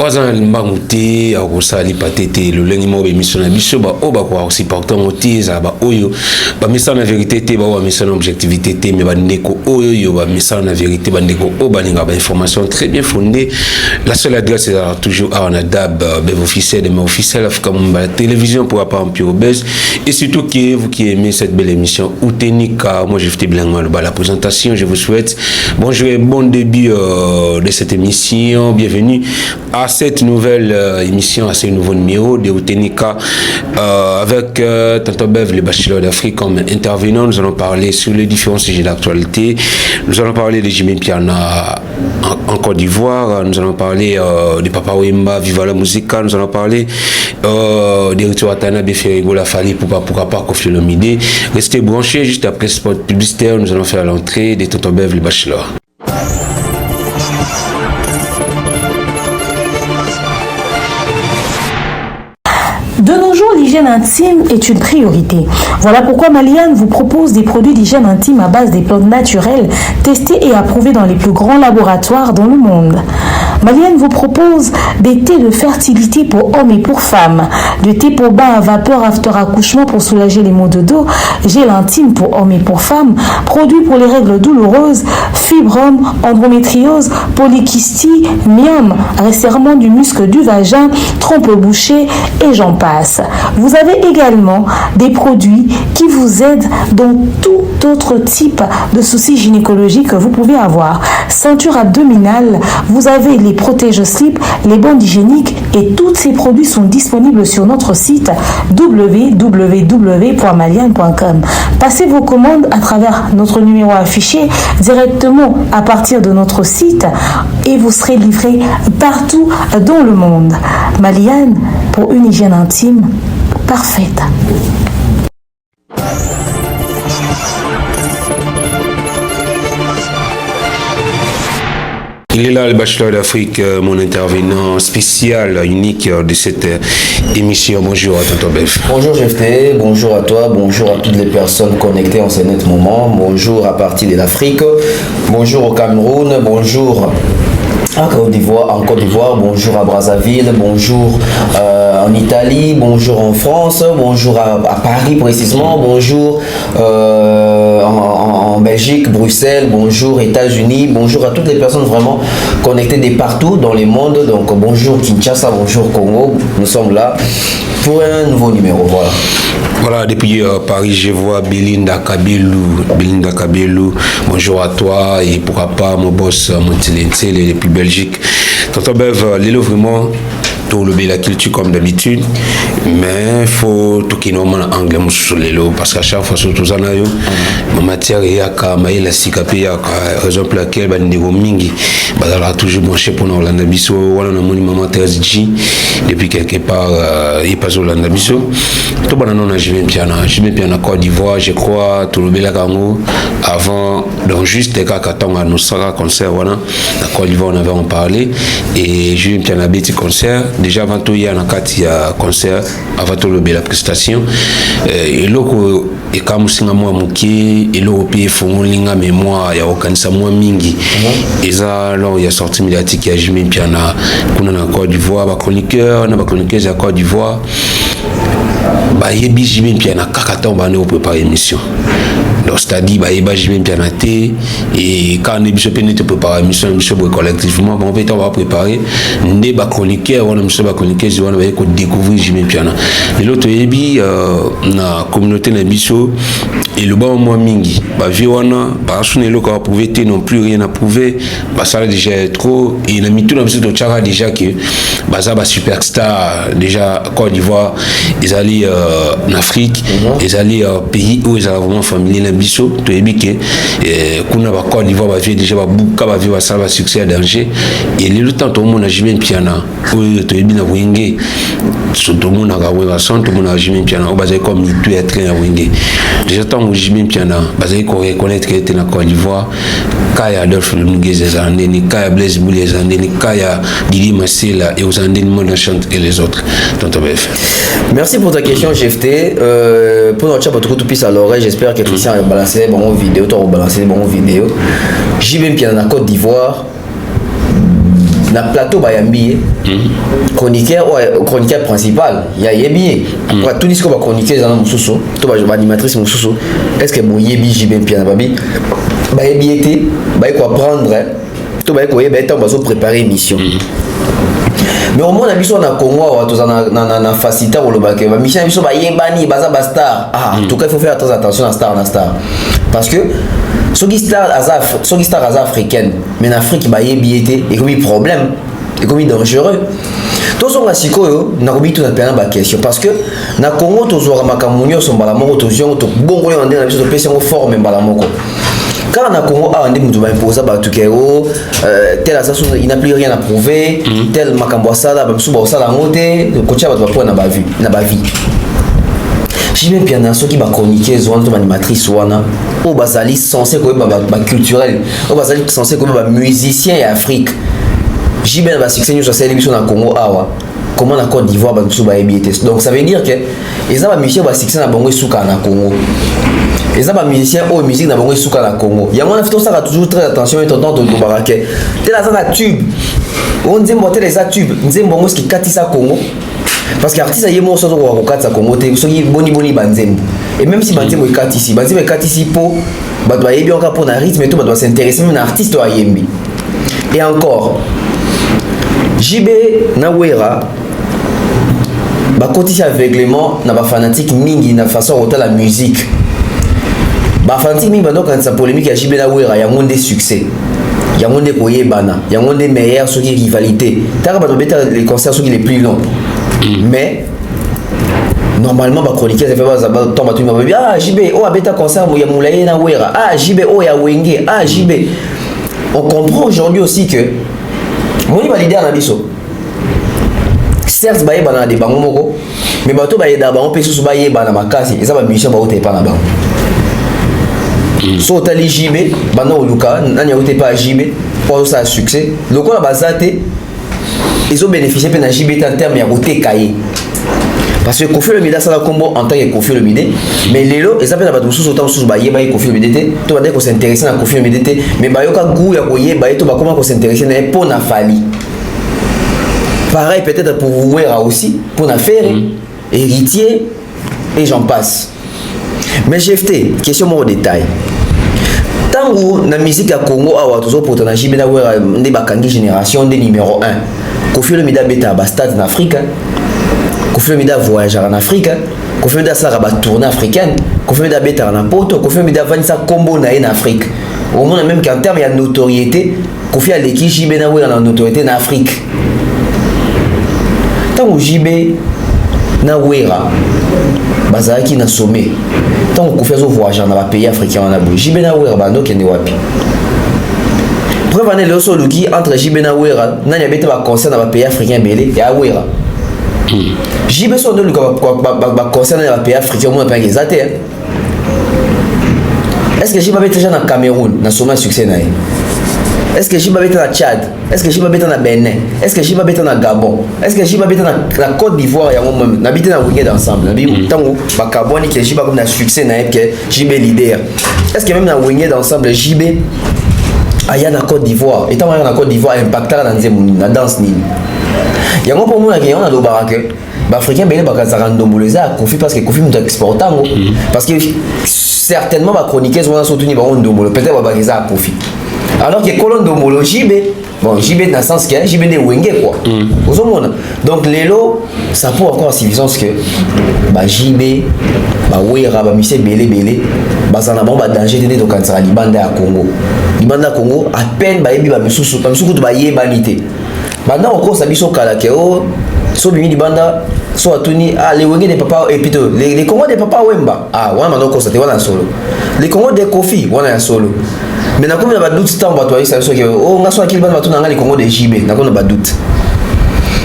pas un mangouté à ça li patete le lengi mo be mission na biso ba o ba ko aussi portant motiza ba oyo ba mission na vérité te ba mission na objectivité te mais ba ndeko oyo ba mission na vérité ba ndeko o ba linga ba information très bien fondée. La seule adresse est toujours à Anadab bev officiel de mes officiels Africa Mumba télévision pour pas en pure buzz et surtout vous qui aimez cette belle émission Outenika. Moi je fais bien la présentation. Je vous souhaite bonjour et bon début de cette émission. Bienvenue à cette nouvelle émission, à ce nouveau numéro de Outenika avec Tonton Bev, le bachelor d'Afrique comme intervenant. Nous allons parler sur les différents sujets d'actualité. Nous allons parler de Jimmy Piana en Côte d'Ivoire. Nous allons parler de Papa Wemba, Viva la Musica. Nous allons parler de Rito Atana, Beferigo La Fali, pourquoi pas Kofi Olomide. Restez branchés juste après ce spot publicitaire. Nous allons faire l'entrée de Tonton Bev, le bachelor. De nos jours, l'hygiène intime est une priorité. Voilà pourquoi Maliane vous propose des produits d'hygiène intime à base des plantes naturelles testés et approuvés dans les plus grands laboratoires dans le monde. Maliane vous propose des thés de fertilité pour hommes et pour femmes, des thés pour bain à vapeur after accouchement pour soulager les maux de dos, gel intime pour hommes et pour femmes, produits pour les règles douloureuses, fibrome, endométriose, polykystie, myome, resserrement du muscle du vagin, trompe bouchée et j'en passe. Vous avez également des produits qui vous aident dans tout autre type de soucis gynécologiques que vous pouvez avoir. Ceinture abdominale, vous avez les protège-slip, les bandes hygiéniques et tous ces produits sont disponibles sur notre site www.maliane.com. Passez vos commandes à travers notre numéro affiché directement à partir de notre site et vous serez livré partout dans le monde. Maliane pour une hygiène intime parfaite. Il est là, le bachelor d'Afrique, mon intervenant spécial, unique de cette émission. Bonjour à Tonton Bev. Bonjour GFT, bonjour à toi, bonjour à toutes les personnes connectées en ce net moment. Bonjour à partir de l'Afrique, bonjour au Cameroun, bonjour en Côte d'Ivoire, bonjour à Brazzaville, bonjour en Italie, bonjour en France, bonjour à Paris précisément, bonjour en Belgique, Bruxelles, bonjour États-Unis, bonjour à toutes les personnes vraiment connectées de partout dans le monde. Donc bonjour Kinshasa, bonjour Congo, nous sommes là pour un nouveau numéro. Voilà, depuis Paris, je vois Belinda Kabelou, bonjour à toi et pourquoi pas mon boss Montilentel et depuis Belgique. Tonton Bev, Lélo vraiment tout le la culture comme d'habitude, mais il faut tout qui nous en anglais sur Lélo parce qu'à chaque fois surtout ça nayo ma matière il y a kamaï la sikapé ya raison pour laquelle ba ndego mingi ba la toujours branché pour nous Hollande biso wala na moni maman Thérèse G depuis quelque part il passe Hollande biso tout bana non Jimmy Piana Côte d'Ivoire je crois tout le la kango avant donc juste des cas qu'attend à nos sara concert voilà la Côte d'Ivoire on avait en parlé et Jimmy Piana petit concert déjà avant tout il y a un concert avant tout la prestation et loko et comme singa moi muki et l'européen font linga mémoire il y a aucun ça moi mingi et ça alors il y a sorti médiatique il y a Jimmy Piana qu'on a en Côte d'Ivoire ba chroniqueur na ba chroniqueuse à Côte d'Ivoire ba yebi Jimmy Piana kakata on va nous préparer émission. Donc c'est-à-dire bah Jimmy Piana et quand on est biso pénété préparer émission collectivement on va préparer des ba chroniqueur on a monsieur ba chroniqueur on va découvrir Jimmy Piana et l'autre yebi na communauté na biso et le bon moi mingi ba viwana ba sonné le corps prouver non plus rien à prouver bah ça déjà trop et il a mis tout dans biso de Tchara déjà que bah ça ba superstar déjà Côte d'Ivoire ils allaient en Afrique ils allaient pays où ils avaient vraiment familier na biso to ebike kuna ba Côte d'Ivoire ba vie déjà ba buka ba vie ba ça ba succès à danger et le temps tout le monde a Jimmy Piana ou to ebi na wenge tout le monde a gawe son tout le monde a Jimmy Piana ou bazé comme il doit être à wenge déjà tant Jimmy Piana bazé ko reconnaître que était na Côte d'Ivoire kaya Adolphe Lunguez les années ni kaya Blaise Mouli les années ni kaya Didi Massela et aux années Mona Chante et les autres. Tonton Bev. Merci pour ta question GFT. Pour notre chat tout pisse à l'oreille, j'espère que Christian a balancé bon vidéo, tu as balancé bon vidéo. Jimmy Piana Côte d'Ivoire. na plateau bayambi chroniqueur principal ya yebi tout disque ba chroniqueur dans mususu to ba animatrice mususu est-ce que bon yebi JB Piana babi ba yebi été ba ko apprendre to ba ko yeba temps bazo préparer émission mais au moins na biso na Congo wa to na facilité ko lobake ba mission biso ba yebani baza ba star en tout cas il faut faire très attention à star parce que soki star africaine mais en Afrique ba yebi été et comme problème et comme dangereux to songa sikoyo na kobi to na pena ba question parce que na Congo to zo makamunyo so mbala moko to zongo to bongo le ndena biso to pesa ngo forme mbala moko quand na Congo a ndé mutu ba imposer ba tukero tel assassin il n'a plus rien à prouver tel makambo sala ba msuba osala ngote ko tia ba na ba vie JB Piana soki ba chroniqueuse wana to ba animatrice wana o bazali censé ko ba culturel o bazali censé ko ba musicien ya Afrique JB na ba succès nous sur l'émission na Congo awa comment na Côte d'Ivoire ba msuba ebité donc ça veut dire que les ba musicien ba succès na bango suka na Congo les ba musicien o musique na bango suka na Congo ya mona fito ça toujours très attention et tonton de barake tel la tube on dit monter les tubes nzembo ngo ski katisa Congo parce que artiste yé mo so ko katisa Congo te so boni banzembo et même si banzembo katisi po ba doit yebi encore pour na rythme et tout ba doit s'intéresser même artiste wa yembi et encore JB Nawera ba kotisi aveuglement na ba fanatique mingi na façon de la musique ba fanatique mingi donc quand ça polémique ya JB Nawera ya monde succès ya monde koyebana ya monde meilleur sur qui rivalité ta ba beta les concerts sont les plus longs mais normalement ba chroniqueur ça fait ba tomba tout ba ah JB o abeta concert ya Moulaye Nawera ah JB o ya Wenge ah JB on comprend aujourd'hui aussi que moni ba leader na biso certes ba yeba na de bango moko mais bato ba yeda bango peso ba yeba na makasi eza ba musicien ba otepa na bango so tali JB bana oluka nani otepa JB pour ça succès lokola bazate ils ont bénéficié pe na JB en terme ya otekaye parce que Koffi Olomide ça la combo en tant que Koffi Olomide mais lelo ils appellent bato sous autant sous ba yeba Koffi Olomide to ba de ko s'intéresser na Koffi Olomide mais ba yoka goût ya ko yeba to ba comment ko s'intéresser na pour na Fally pareil peut-être pour Wera aussi pour na faire héritier et j'en passe mais GFT question moi au détail tango na musique ya Congo awa toujours pour na JB Nawera ndé bakangi génération de numéro 1 Koffi Olomide beta ba stade en Afrique Koffi Olomide voyager en Afrique Koffi Olomide ça ba tournée africaine Koffi Olomide beta na poto Koffi Olomide vanisa combo na en Afrique au moins même qu'en termes de notoriété Koffi a l'équipe JB Nawera na notoriété en Afrique tant JB Nawera bazaki na sommet tant Koffi a voyager dans les pays africains en Abou JB Nawera bando kende wapi preuve le solo qui entre JB Nawera nani abete ba concert dans les pays africains belé ya Wera JB so ndolu ba concert dans les pays africains mo pas exacté est-ce que JB abete déjà na Cameroun na sommet succès na est-ce que JB abete na Tchad est-ce que JB abete na Bénin est-ce que JB abete na Gabon est-ce que JB abete na Côte d'Ivoire ya même na bité na weekend ensemble na tango ba carbone que JB comme na succès na que JB leader est-ce que même na weekend ensemble JB aya na Côte d'Ivoire et tant na Côte d'Ivoire impactera dans na danse nini yango pour moi que on a do barake ba africain belé ba kazara ndomboleza Koffi parce que Koffi nous exportant parce que certainement ba chroniqueuse on a soutenu ba ndombolo peut-être ba kazara Koffi alors que colon ndombolo JB bon JB dans le sens que JB de Wenge quoi aux hommes donc lelo ça peut encore suffisance que ba JB ba Wera ba mise belé bazana bon ba danger de to kansara libanda ya Congo à peine ba yebi ba misusu to ba yebanité maintenant on cause biso kala ke o so bimi libanda so atuni ah les Wenge de papa et plutôt les Congo de papa Wemba ah wana mando cause te wana solo les Congo de Koffi wana ya solo mais na comme na ba doute temps ba toi ça so ke o ngaso akili bana batuna nga les Congo de JB na ko na ba doute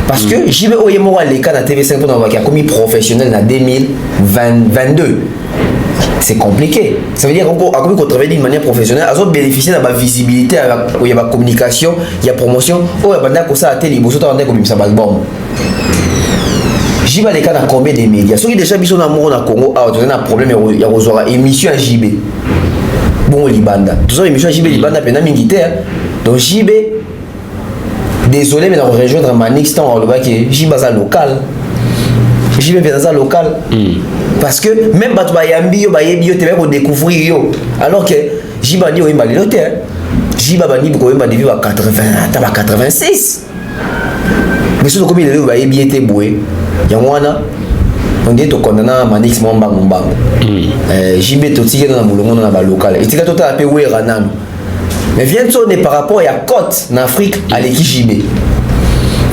parce que JB o yemo wa les cas na TV5 pour na ba ka comme professionnel na 2022 c'est compliqué. Ça veut dire qu'on a travaillé d'une manière professionnelle, à bénéficier de la visibilité, il y a la communication, il y a la promotion, il y a la télé, il y a la album. JB les cas dans combien de médias? Ceux qui déjà mis son amour dans Congo, il y a un problème, il y a une émission à JB. Bon, Libanda. Tout ça, émission à JB, Libanda, pendant militaire. Donc JB, désolé mais on rejoindre Manix tant le bac Jibaza local Jibe Piana local parce que même bato bayambi yo bayebi yo te va découvrir yo alors que Jiba ni oyemba lelo te Jiba bani ko oyemba depuis 80 ta 86 mais surtout comme il est bayebi était boué yangwana on dit to condamna Manix momba Jibe to tige na mulongo na ba local et tika tota pe wera nanu mais bientôt on est par rapport à côte en Afrique à l'équipe JB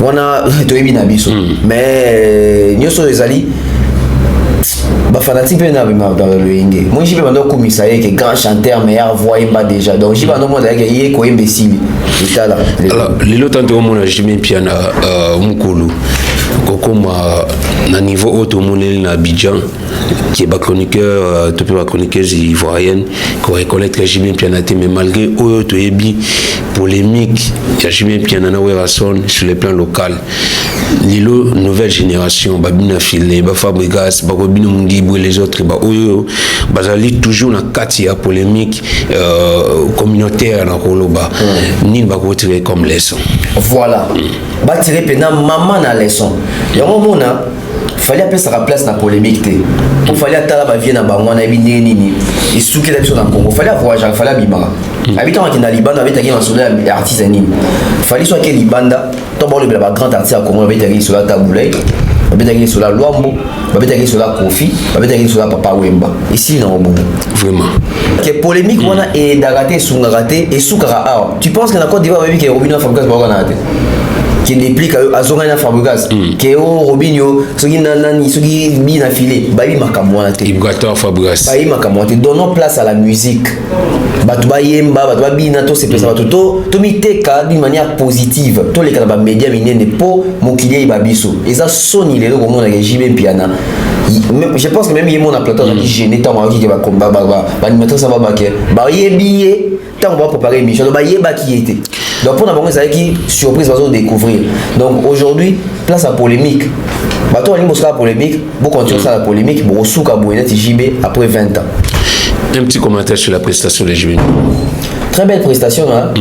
on a toyebi na biso mais nyoso ezali ba fanatique pe na ba le yenge moi JB bando komisa yeke grand chanteur meilleure voix imba déjà donc JB bando mo d'ailleurs yé ko imbécile etala alors lelo tanto mo na JB Piana mukulu kokoma na niveau auto monel na Abidjan qui est chroniqueur tout peu chroniqueuse ivoirienne qui reconnaître JB Piana mais malgré auto ebi polémique JB Piana na Werason sur le plan local lilo nouvelle génération babina filé ba Fabregas ba Robino Mungibwe les autres ba oyo bazali toujours na kati ya polémique communautaire na koloba ni ba ko tirer comme leçon voilà ba tirer pena maman na leçon yango mona fallait appeler sa place na polémique te il fallait attendre ba vie na bango na bindé nini et souki la biso na Congo fallait voyager fallait bimara habitant qui na Libanda avec un soldat artiste nini fallait soit que Libanda to ba le grand artiste à Congo avec un soldat Taboulay avec un soldat Luambo avec un soldat Kofi avec un soldat Papa Wemba ici non bon vraiment que polémique wana et d'arrêter sungaraté et soukara tu penses que na Côte d'Ivoire avec Robinho Fabregas ba na qui déplique à Zongana Fabregas qui est au Robinho soki nani soki bi na filé ba bi makamwana te Ibgator Fabregas ba bi makamwana te donnons place à la musique batu ba yemba batu ba bina to se pesa batu to miteka d'une manière positive to les kana ba média minene po mokilier ba biso eza soni lelo ko mona ke JB Piana je pense que même yemo na plateau qui gêné tant ba qui ba combat ba animateur ça ba ke ba yebié tant on va préparer émission ba yeba qui était donc pour n'avoir ça qui surprise va découvrir donc aujourd'hui place à polémique bateau ali mosala polémique pour continuer ça la polémique pour souka boyenet JB après 20 ans un petit commentaire sur la prestation de JB très belle prestation hein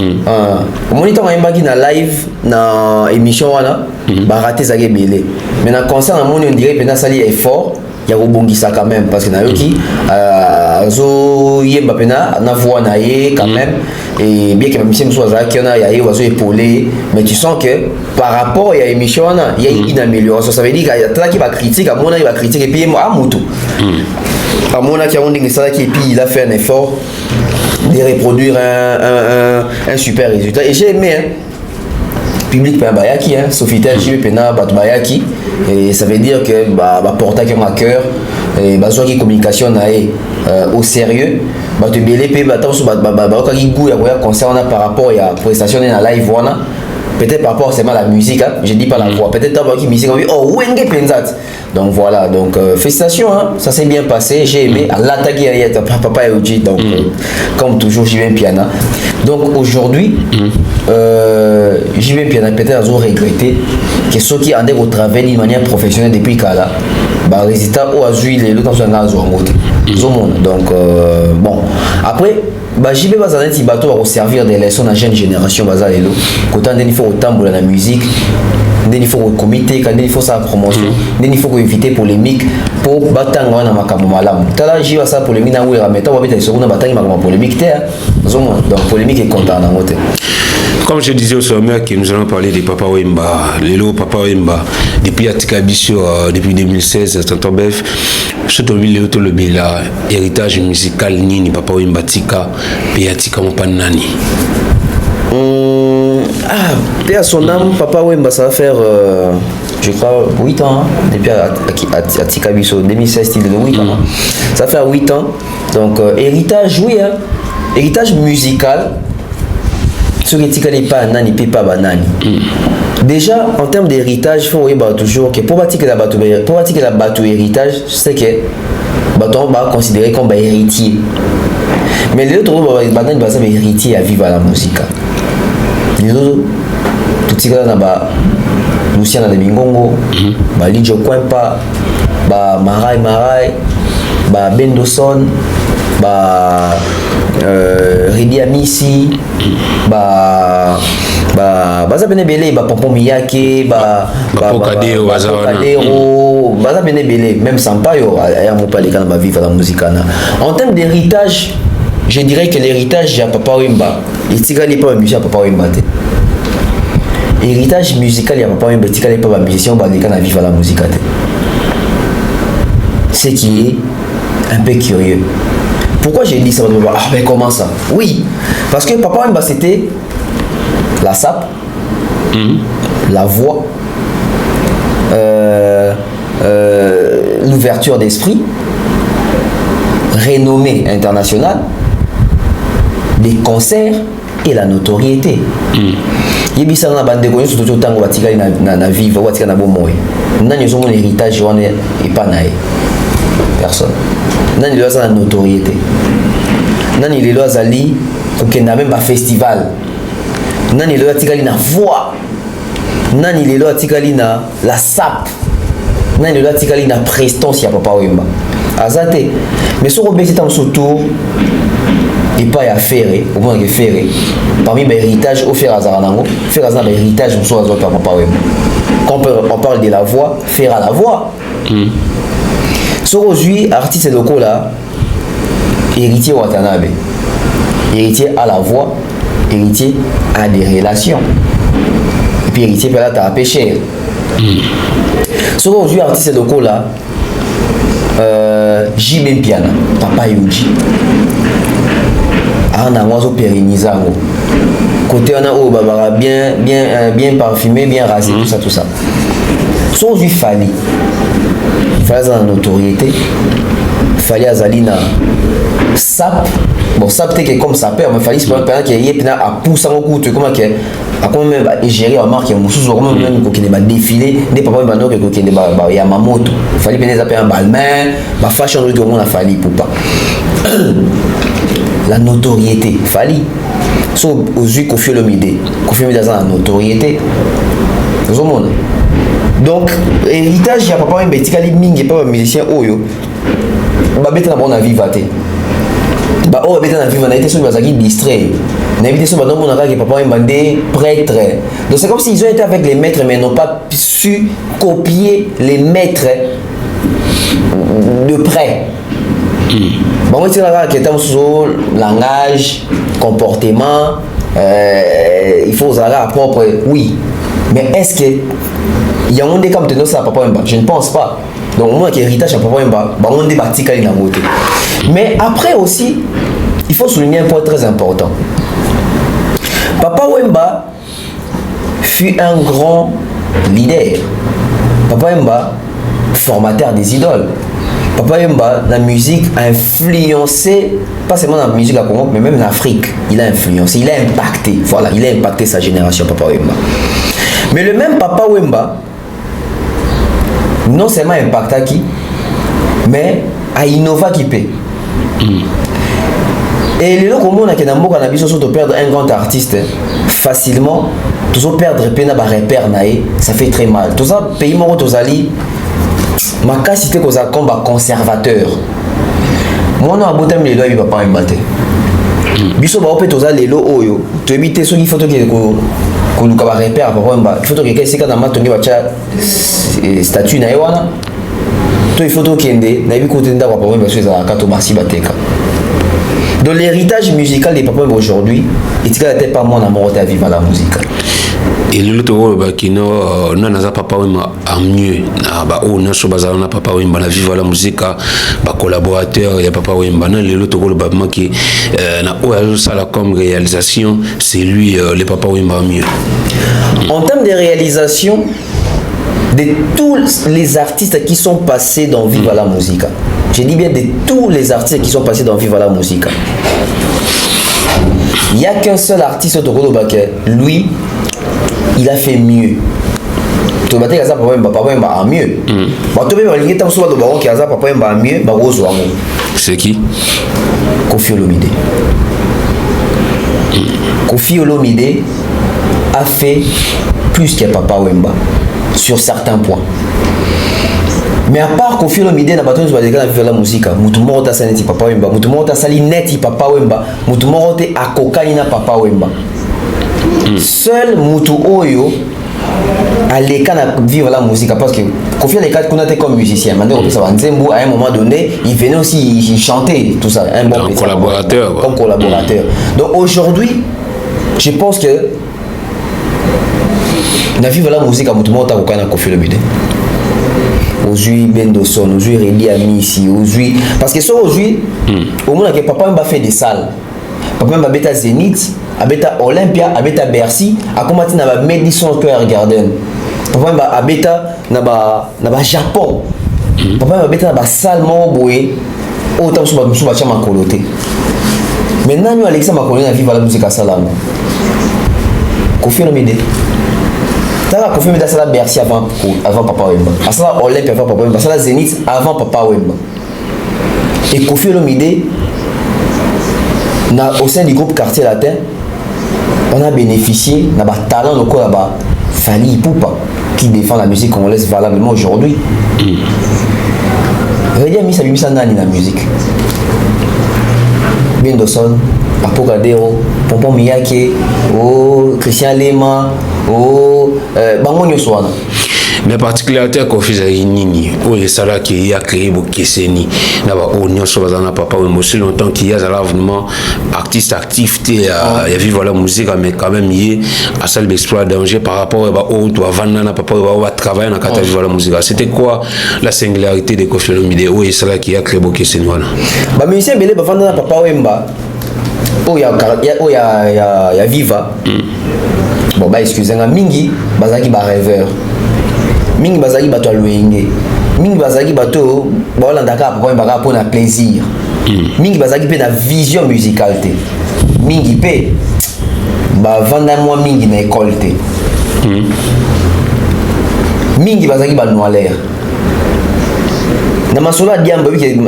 moniteur mbaki na live na émission wana ba raté ça belé mais na concert na moni on dirait pena sali effort ya rebongisa quand même parce que na yoki zo yemba pena na voix na ye quand même et bien que même si nous a qui on a ya oiseau épaulé mais tu sens que par rapport à l'émission il y a une amélioration ça veut dire qu'il y a tout qui va critiquer à mon avis il va critiquer et puis à Moutou à mon avis on dit ça qui et puis il a fait un effort de reproduire un super résultat et j'ai aimé public pa bayaki hein Sofitel JB Pena bat bayaki et ça veut dire que bah porter à cœur et besoin de communication au sérieux bah te belé pe bah tant so bah qui goût ya concernant par rapport à prestation na live wana peut-être par rapport seulement à la musique hein je dis pas la voix peut-être d'abord qui musique oh wenge penzat donc voilà donc félicitations hein ça s'est bien passé j'ai aimé à l'attaquer à papa Eoji donc comme toujours JB Piana donc aujourd'hui JB Piana peut-être ont regretté que ceux qui ont au travail d'une manière professionnelle depuis Kala bah résultat au azui les l'autre dans un monté donc bon après bah JB Bazanet bateau va servir des leçons à la jeune génération bazalelo quand il faut autant pour la musique il faut un comité quand il faut sa promotion il faut éviter polémique pour batanga na makambo malamu tala jiwa sa polémique na wera meta wa beta sokuna batanga makambo polémique te donc polémique est content na ngote. Comme je disais au sommet que nous allons parler de Papa Wemba, Lelo Papa Wemba, depuis Atika Bissio, depuis 2016, Tonton Bef, surtout le Bela, héritage musical Nini, Papa Wemba Tika, puis Atika Mopanani. Paix à son âme, Papa Wemba, ça va faire, je crois, 8 ans, hein, depuis Atika Bissio, 2016, il est de 8 ans. Hein. Ça va faire 8 ans. Donc, héritage, oui, hein, héritage musical. Ce qui n'est pas nani pas banani. Déjà en termes d'héritage, il faut voir toujours que pour bâtir la bateau héritage, c'est que on va considérer comme héritier. Mais les autres banani va héritier à vivre à la musique. Les autres tout ce là ba Luciana de Mingongo, ba Lidio Kwempa, ba Marai ba Bendoson, ba Redi Amisi, ba baza bene belé, ba Pompon Miyake, ba Pokadero, baza bene belé, même Sampaio aya mopali kana ba vivre la musique na. En termes d'héritage, je dirais que l'héritage ya Papa Wemba, itikali pas musicien Papa Wemba te. Héritage musical ya Papa Wemba itikali pas musicien ba kana vivre la musique te. Ce qui est un peu curieux. Pourquoi j'ai dit ça? Ah mais comment ça? Oui, parce que Papa Wemba c'était la sape, la voix, l'ouverture d'esprit, renommée internationale, des concerts et la notoriété. Yebisa na bande ko surtout tango batikali na vivre batikali na bomoy. Nani zo mon héritage on est pas naé. Personne. Nani lo sa notoriété. Nani le lo azali kokenda même ba festival. Nani le atikali na voix. Nani le lo atikali na la sape. Nani le atikali na prestance ya Papa Wemba. Azate. Mais so robé c'est en surtout et pas à faire, au moins que faire. Parmi mes héritages, au faire à Zaranango, faire à l'héritage, on soit à Papa Wemba. Quand on parle de la voix, faire à la voix. So aujourd'hui, artiste locaux là, héritier Watanabe, héritier à la voix, héritier à des relations. Et puis héritier peut là, péché. So aujourd'hui, artiste locaux là, J.B. Piana, Papa Yuji. On a pérennisé. Côté on a oh babara bien parfumé, bien rasé, tout ça. Sauf il fallait la notoriété, il fallait azalina sap. Bon sap que comme ça perd, mais fallait c'est pas qu'il y ait à pousser en coup comment que à comment même gérer la marque mususu comment même ko kine ba défilé des papa ba no ko kine ba ya mamoto. Il fallait bien zapper un balmain, ba fashion que on a fallu pour pas. La notoriété, fallait. So aujourd'hui Koffi Olomide dans la notoriété. Tout le monde. Donc héritage il y a papa un betikali mingi pas musicien oyo. Ba beta na bon na vivate. Ba o beta na vivate na été sur bazaki distrait. Na été sur ba non monaka que papa un bandé prêtre. Donc c'est comme s'ils ont été avec les maîtres mais n'ont pas su copier les maîtres de près. Bon, moi, c'est là que sur langage, comportement, il faut avoir à propre, oui. Mais est-ce que il y a un monde comme ça à Papa Wemba? Je ne pense pas. Donc, moi, qui héritage à Papa Wemba, on débat dans la beauté. Mais après aussi, il faut souligner un point très important. Papa Wemba fut un grand leader. Papa Wemba, formateur des idoles. Papa Wemba, la musique a influencé, pas seulement la musique à Congo, mais même en Afrique. Il a influencé, il a impacté. Voilà, il a impacté sa génération, Papa Wemba. Mais le même Papa Wemba, non seulement impacta qui, mais a innové qui peut. Et les gens comme on a surtout perdre un grand artiste facilement, toujours perdre un repère, ça fait très mal. Tout ça, pays moro tozali. Ma cité qu'on a combat conservateur. Moi non abotem les lois il va pas embattre. Biso ba opé toza lelo oyo. To éviter ceux qui photo qui ko luka ba repère ba wemba. Photo qui c'est quand ma tongi ba cha statut na ewana. To il photo qui ende na bi côté nda ba wemba sur za kato basi bateka. Donc l'héritage musical des papas aujourd'hui, il était pas mon amour à vivre la musique. Et l'autre rôle qui non n'a pas en mieux bah on a sur bazar na papa wemba la vivre la musique bah collaborateur il y a papa wemba non l'autre rôle bah qui na ou ça la comme réalisation c'est lui le papa wemba mieux. En termes de réalisation de tous les artistes qui sont passés dans Viva la Musica. Je dis bien de tous les artistes qui sont passés dans Viva la Musica. Il n'y a qu'un seul artiste au Togo Baké. Lui, il a fait mieux. Tu vas dire que papa Wemba a mieux. Tu vas dire que papa Wemba a mieux. C'est qui? Koffi Olomide. Koffi Olomide a fait plus que papa Wemba sur certains points. Mais à part Koffi Olomide na bato nzo baleka na vivre la musique, mutu moko ta sali neti Papa Wemba, mutu moko ta sali neti Papa Wemba, mutu moko te akokani na Papa Wemba. Seul mutu oyo aleka na vivre la musique parce que Koffi aleka kuna te comme musicien. Maintenant on ça va Nzembo à un moment donné, il venait aussi il chantait tout ça, un bon collaborateur. Comme collaborateur. Donc aujourd'hui, je pense que na vivre la musique mutu moko ta kokana Koffi Olomide. Aujourd'hui Bendoson, aujourd'hui Redi Amisi, aujourd'hui parce que ça aujourd'hui au moins que Papa Wemba fait des salles. Papa Wemba beta Zénith, abeta Olympia, abeta Bercy, a combattu na ba Madison Square Garden. Papa Wemba abeta na ba Japon. Papa Wemba beta na ba salle mo boye autant sur ba chama koloté. Maintenant nous Alexandre Makolo na vivre la musique à Salam. Koffi Olomide. T'as confirmé dans la Bercy avant Papa Wemba. À ça Olympia avant Papa Wemba. À ça Zénith avant Papa Wemba. Et Koffi Olomide, au sein du groupe Quartier Latin, on a bénéficié d'un talent de là-bas. Fally Ipupa, qui défend la musique congolaise valablement aujourd'hui. Redi Amisi a mis ça dans la musique. Bendoson, Apocadero, Pompon Miyake, Christian Lema, Bango Nyoswana. Mais particularité à Koffi Nini, où les salariés qui a créé beaucoup Kesseni, d'abord au Nyon Sobazana Papa Wemba aussi longtemps qu'il y a vraiment artiste actif, il y a vivre la musique, mais quand même il y a un seul exploit danger par rapport au toi Vanna Papa Wemba travailler dans le vivre la musique. C'était quoi la singularité de Koffi Olomide où les salariés qui a créé beaucoup Kesseni voilà. Bah musicien belé Vanna Papa Wemba, oh il y a Viva. Bon bah excusez-moi mingi, bazaki ba rêveur. Mingi bazaki bato aluenge. Mingi bazaki bato balandaka Papa Wemba pour na plaisir. Mingi bazaki pe na vision musicale te. Mingi pe ba vanda moi mingi na école te. Mingi bazaki ba noir. Na masola diamba wiki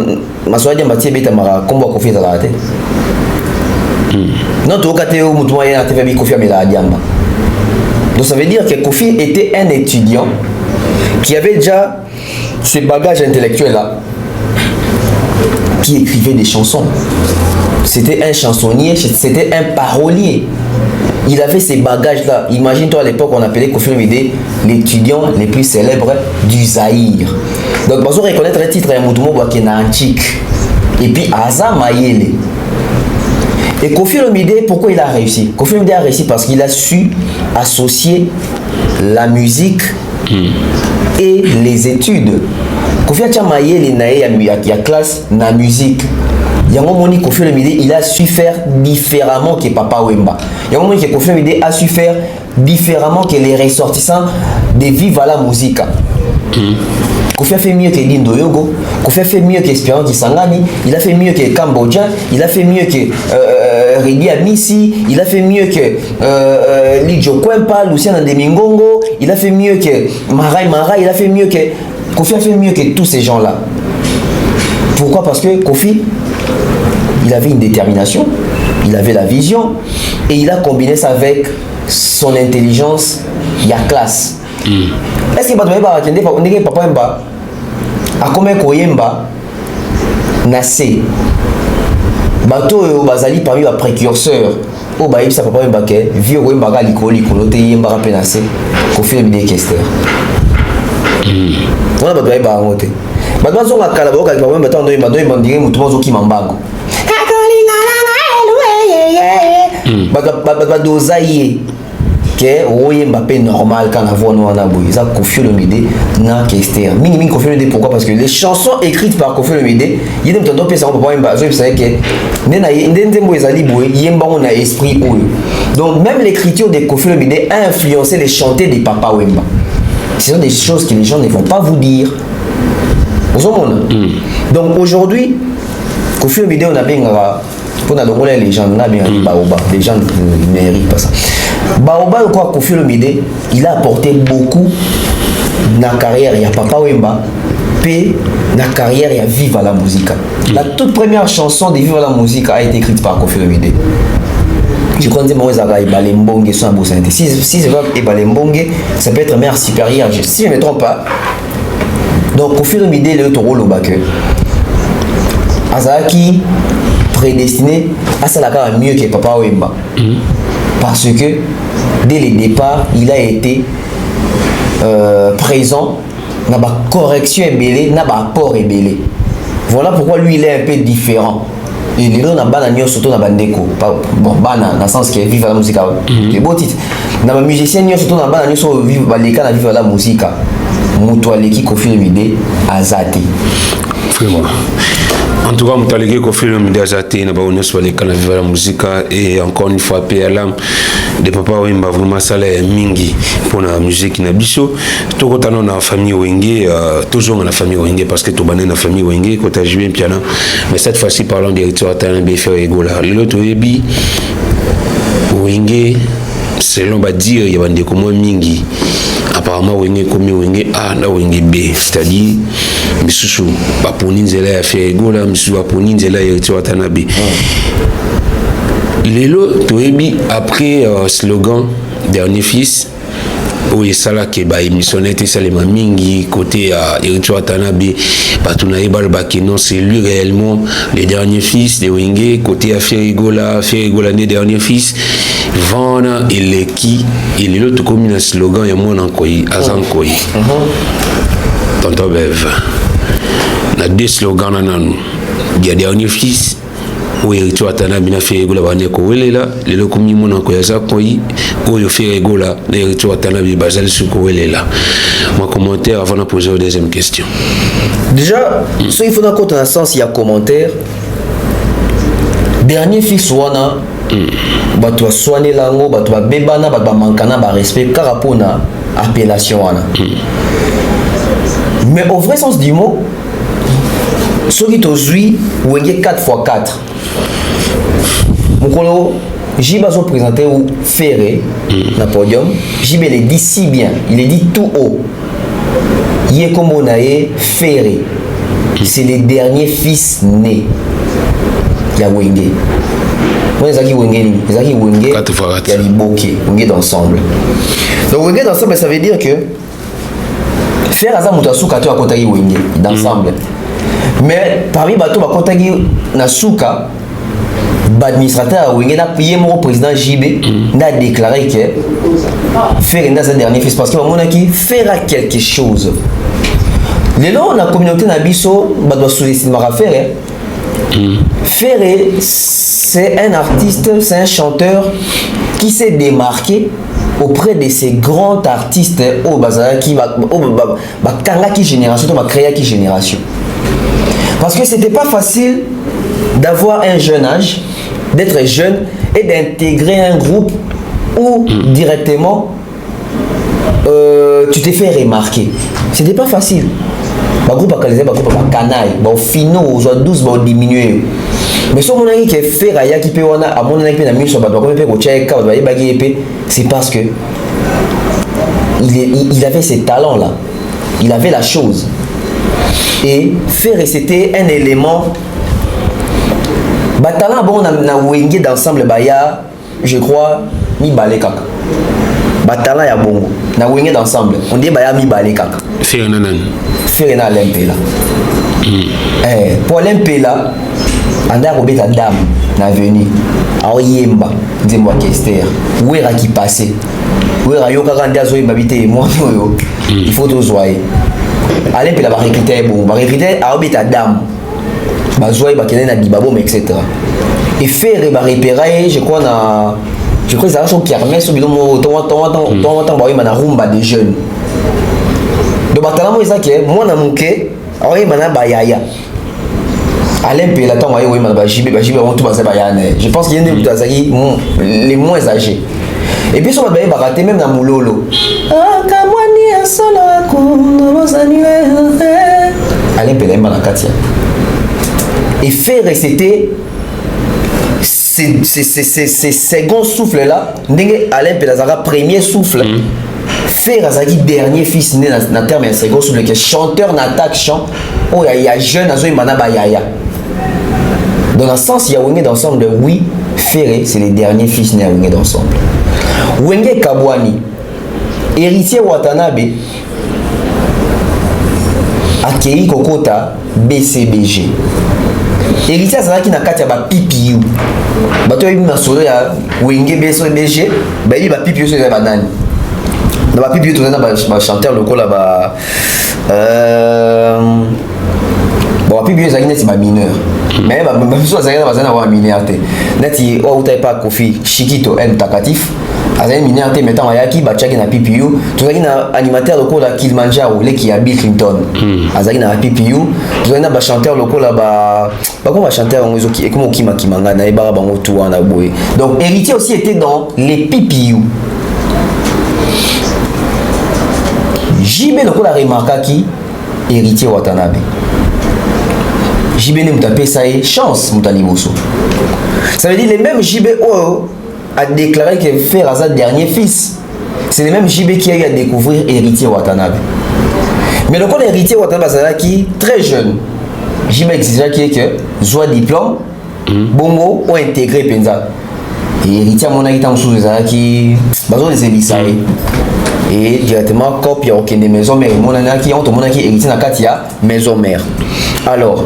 masola diamba tie beta mara kombo Koffi za te. Non to kate o mutu moyen na TV bi Koffi amela diamba. Donc ça veut dire que Koffi était un étudiant qui avait déjà ces bagages intellectuels là, qui écrivait des chansons. C'était un chansonnier, c'était un parolier. Il avait ces bagages là. Imagine-toi à l'époque on appelait Koffi Olomide l'étudiant le plus célèbre du Zaïre. Donc pour reconnaître un titre, il y a Moutoumou Bakena antique. Et puis Aza Mayele. Et Koffi Olomide, pourquoi il a réussi? Koffi Olomide a réussi parce qu'il a su associer la musique et les études. Koffi Olomide, il y a classe dans la musique. Koffi Olomide, il a su faire différemment que Papa Wemba. Koffi Olomide a su faire différemment que les ressortissants de Viva la Musica. Koffi a fait mieux que Lindo Yogo, Koffi a fait mieux que Espérance Kisangani, il a fait mieux que Cambodgia, il a fait mieux que Redi Amisi, il a fait mieux que Lidjo Kwempa, Lucien Ndemingongo, il a fait mieux que Marai, il a fait mieux que... Koffi a fait mieux que tous ces gens-là. Pourquoi? Parce que Koffi, il avait une détermination, il avait la vision, et il a combiné ça avec son intelligence, il y a classe. Est-ce que Papa Wemba a combien Koyemba Nassé Bato Bazali parmi les précurseurs au Baïb sa Papa Wemba ke vieux Wemba ga likoli kolote Yemba rapé Nassé Koffi Olomide Kester. On a Bato Wemba a monté. Bato Zonga Kalabo ka Papa Wemba tando Yemba Wemba ndire mutu mozo ki mambango. Bato Zaïe que Wemba pe normal quand la voix nous en a bouillé. Ça Koffi Olomide na Kester. Mini Koffi Olomide pourquoi? Parce que les chansons écrites par Koffi Olomide, il y a des gens qui Papa Wemba, je sais que Ndenzembo ezali boué, Yemba on a esprit oyo. Donc même l'écriture de Koffi Olomide a influencé les chanteurs de Papa Wemba. Ce sont des choses que les gens ne vont pas vous dire. Donc aujourd'hui, Koffi Olomide on a bien pour les gens, on a bien Baoba, les gens ne méritent pas ça. Baoba quoi Koffi Olomide, il a apporté beaucoup dans la carrière, il y a Papa Wemba, puis dans la carrière, il y a Viva la Musica. La toute première chanson de Viva la Musica a été écrite par Koffi Olomide. Je crois que si c'est pas Ebalembongue, ça peut être mère supérieure. Si je ne me trompe pas, Donc Koffi Olomide le toro lobake azaki prédestiné à ça la mieux que Papa Wemba parce que dès le départ il a été présent na ba correction embelé na ba apport embelé. Voilà pourquoi lui il est un peu différent. Et les gens n'ont surtout dans bandeko bon bana dans le sens que vivre la musique les beaux titres dans ma musicien surtout dans bana sur vivre baleka na vivre la musique muto aleki Koffi Olomide azati vraiment. En tout cas, je suis allé Koffi Olomide azati na ba oneso baleka na vivre la musique et encore une fois paix à l'âme de Papa Wemba vraiment ça les mingi pour la musique na biso tout quand on a famille Wenge toujours la famille Wenge parce que tout bané na famille Wenge quand tu joué piano mais cette fois-ci parlons des rituels à BF Egola l'autre ebi Wenge selon ba dire il y a des comme mingi apparemment Wenge comme Wenge A na Wenge B c'est-à-dire misusu ba poni nzela ya fait Egola misusu ba poni nzela ya rituel à B Lelo toebi après slogan dernier fils où il sala ke ba émissionné te salema mingi côté Ericho Watanabe batuna ebal bakeno c'est lui réellement le dernier fils de Wenge côté Ferigola né dernier fils Vana et Leki et lelo to comme un slogan ya mona koyi azankoyi tonton Bev na deux slogans nananu dia dernier fils oui tu attends bien fait gola bane ko welela lelo komi mona ko yaza koyi oyo fait gola ne tu attends bien bazal su ko welela mon commentaire avant de poser la deuxième question déjà so il faut dans compte dans sens il y a commentaire dernier fils wana bato ba soigner lango bato ba bebana bato ba mankana ba respect karapona appellation wana mais au vrai sens du mot ce qui t'ozui Wenge 4x4 Mukolo Jib a présenté ou Ferré na podium Jib il dit si bien il est dit tout haut Yé comme on a Ferré c'est le dernier fils né il y a Wenge moi Zaki Wenge Zaki Wenge il y a Liboke Wenge d'ensemble donc Wenge d'ensemble ça veut dire que Ferré a ça moutasuka tu as contacté Wenge d'ensemble mais parmi bateau ba contacté na souka l'administrateur Wenge na payé mon président JB n'a déclaré que faire dans sa dernier fils parce que mon qui fera quelque chose les gens la communauté na biso ba doit sous-estimer à faire Ferré c'est un artiste c'est un chanteur qui s'est démarqué auprès de ces grands artistes au bazar qui va kanga qui génération va créer qui génération parce que c'était pas facile d'avoir un jeune âge d'être jeune et d'intégrer un groupe où directement tu t'es fait remarquer c'était pas facile ba groupe akalisé ba groupe ba canaille ba fino aux 12 ba diminuer mais ce mon ami qui fait raya qui peut on a mon ami qui na miso ba ko pe ko check ba ba pe c'est parce que il avait ces talents là il avait la chose et faire c'était un élément Batala bon na Wenge d'ensemble baya je crois mi balé kaka Batala ya bongo na Wenge d'ensemble on dit baya mi balé kaka faire nanan faire na lempela pour lempela anda ko beta dame na venu a yemba ndimwa kester wera qui passé wera yo kaka ndazo yebabité moi yo il faut to zoyer lempela ba recruter bon ba recruter a beta dame bazoi bakene na dibabo etc et faire ba repérer je crois que ça sont kermesse sur bidon temps ba na rumba des jeunes donc batala mo ezake moi na muke awi mana bayaya Alain Pela temps ba yo mana ba jibe on tout ba bayane je pense qu'il y a des azaki les moins âgés et puis sur ba raté même na mulolo kamwani asala ko no bosani Alain Pela mana katia et faire c'était ces second souffle là ndenge Alain Pelazara premier souffle faire azaki dernier fils né dans terme un second souffle que chanteur n'attaque chant oh il y a jeune azo imana ba yaya dans le sens il y a Wenge d'ensemble oui Ferré c'est les derniers fils nés à Wenge d'ensemble Wenge Kabwani héritier Watanabe akei kokota BCBG. Héritier azalaki na kati ya ba PPU. Bato yebi masolo ya wenge BCBG, ba yebi ba PPU so ya banani. Na ba PPU tozana ba chanteur lokola ba bon PPU ezalaki neti ba mineur. Mais ba biso azalaki na bazana ba mineur te. Neti o utai pa Kofi Chikito en takatif. Azali mineur te metant ayaki bachaki na PPU. Tozalaki na animateur lokola Kilimanjaro leki ya Bill Clinton. Azali na PPU. Tozalaki na ba chanteur lokola ba comme ba chanteur ngozo ki comme Kima Kimanga na ebara bango tout wana boye. Donc Héritier aussi était dans les PPU. JB lokola remarquaki Héritier Watanabe. JB ne mutapé ça est chance mutaliboso. Ça veut dire les mêmes JB a déclaré que Frère Azad dernier fils. C'est le même JB qui a eu à découvrir Héritier Watanabe. Mais le coup d'Héritier Watanabe qui très jeune, JB exigeait que soit diplôme, bongo ou intégré Penza. Et Héritier mon aïta sous qui bazo les élissailles. Et directement copie au des maisons mères. Mon qui ont mon qui héritier na katia maison mère. Alors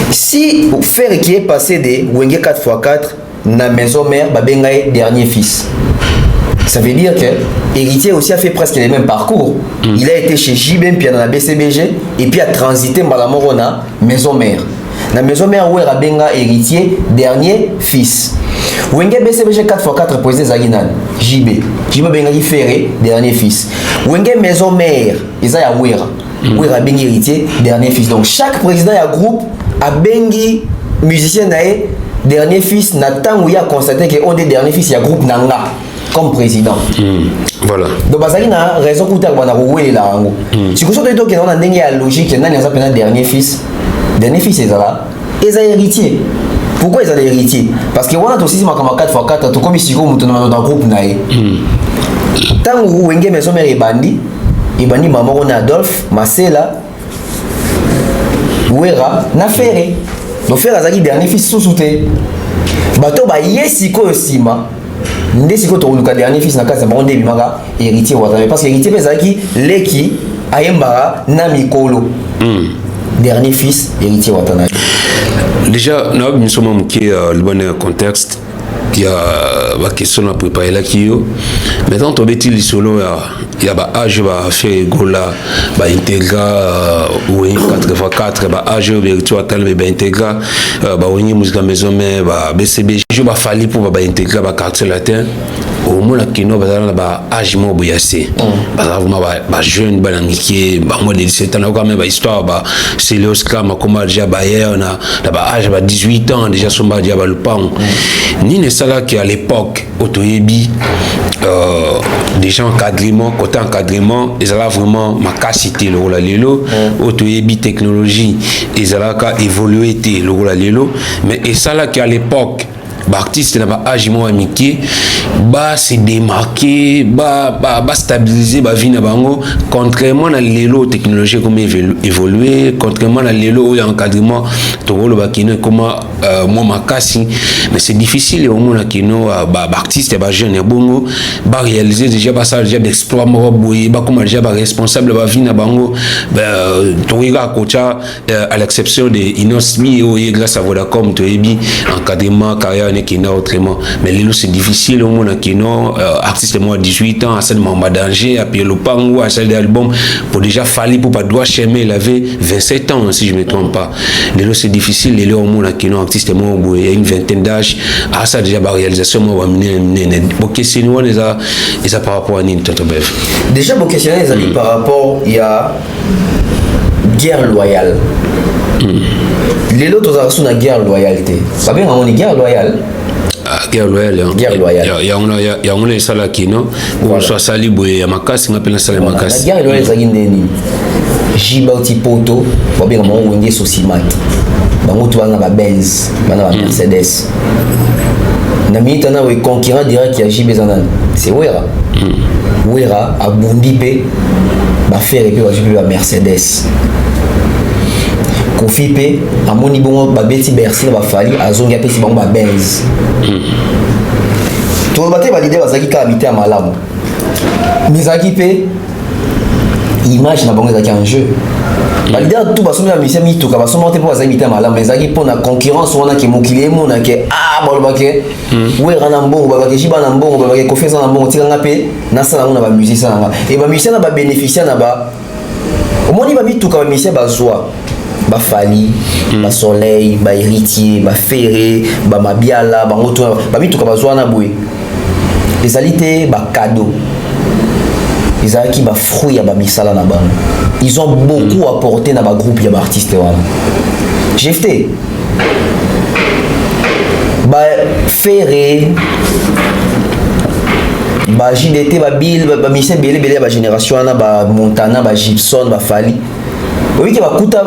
si Frère qui est passé de Wenge 4x4 na maison mère babengaye dernier fils. Ça veut dire que Héritier aussi a fait presque les mêmes parcours. Il a été chez JB puis dans la BCBG et puis a transité malamoro na maison mère. La maison mère où Rabenga Héritier dernier fils. Wenge BCBG 4x4 président Zaginan JB benga qui Ferré dernier fils. Wenge maison mère Isaiah Wera Wera bengi Héritier dernier fils. Donc chaque président a groupe a bengi musicien nae dernier fils Nathan où il a constaté que on est dernier fils il y a groupe Nanga comme président. Voilà. Donc bazali na raison pour ta bana roué la ngo. Si vous savez donc on a ndenge ya logique nani aza pena dernier fils ezala héritier. Pourquoi ils ont héritier? Parce que on a aussi ma comme 4x4 tout comme si comme dans groupe nae. Tant où wenge maison mère ebandi maman on Adolphe Marcela Wera na Ferré. Donc Ferré azaki dernier fils sous-souté. Bato ba yesiko sima. Ndesiko to luka dernier fils na kasa bonde bimaka héritier Watanabe parce que héritier bezaki leki ayembara na mikolo. Dernier fils héritier Watanabe. Déjà nous sommes qui le bon contexte qui a la question à préparer là qui yo. Maintenant on bêtis les solo il y a ba âge va faire gola ba intégra ou 4x4 ba âge virtuel Watanabe ba intégra ba onyi musique maison mais ba BCB je ba fali pour ba intégra ba quartier latin au moins la kino bazala ba âge mo boyase bazala vraiment ba jeune ba ngikie ba mo de 17 ans quand même ba histoire ba c'est le Oscar ma comme déjà Bayer na ba âge ba 18 ans déjà somba déjà ba le pan ni ne sala qui à l'époque autoyebi déjà encadrement côté encadrement ils allaient vraiment ma capacité le rôle lelo autoyebi technologie ils allaient évoluer le rôle lelo mais et ça là qui à l'époque artiste na ba âge mo amitié ba se démarquer ba stabiliser ba vie na bango contrairement na lelo technologie comme évoluer contrairement na lelo encadrement to rôle ba kino comment moi makasi mais c'est difficile au monde kino ba artiste ba jeune ya bongo ba réaliser déjà ba ça déjà d'exploit mo boye ba comme déjà ba responsable ba vie na bango to riga kocha à l'exception de Inosmi ou grâce à Vodacom to ebi encadrement carrière qui n'a autrement mais les c'est difficile au monde qui non artiste moi 18 ans à cette moment danger à pied le pango à celle d'album pour déjà fallu pour pas doit chemin il avait 27 ans si je me trompe pas les c'est difficile les au monde qui non artiste moi il y a une vingtaine d'âge à ça déjà la réalisation moi va mener bon question les a par rapport à Nine Tonton Bev déjà bon question les amis par rapport il y a guerre loyale. Les autres ont une guerre loyauté. Ça veut dire qu'on est guerre loyale. Guerre loyale. Guerre loyale. Il y a un sala qui non. Ou soit sali boye ya makasi m'appelle sala makasi. La guerre loyale ça gindeni. Jibauti poto, ba bien mo wenge sosimat. Ba moto bana ba Benz, bana ba Mercedes. Na minute na we concurrent direct qui a JB Zanan. C'est Wera. Wera a bondi pe ba faire et puis ba JB ba Mercedes. Kofi pe amoni bongo ba beti Bercy ba fali azongi apesi bango ba Benz. To baté ba leader bazaki ka habiter à malamu. Mizaki pe image na bango ezaki en jeu. ba leader tout ba somme musicien mi tout ka ba somme te pour za imiter malamu mais zaki pour na concurrence wana ke mokili mo na ke ba lo ba ke we rana mbongo ba ke jiba na mbongo ba ke confiance na mbongo tika ngape na sala na ba musicien na et ba musicien na ba bénéficier na ba omoni ba mi tout ka ba musicien ba joie ba Fali, ba Soleil, ba Héritier, ba Ferré, ba Mabiala, ba Ngoto, ba mi tout ka ba joie na boue. Les alités ba cadeau. Les qui ba fruit ya ba misala na ba. Ils ont beaucoup apporté na ba groupe ya ba artiste wana. GFT. Ba Ferré, ba JDT, ba Bill, ba Michel Belé, ba génération wana ba Montana, ba Gibson, ba Fali. Oui que ba kuta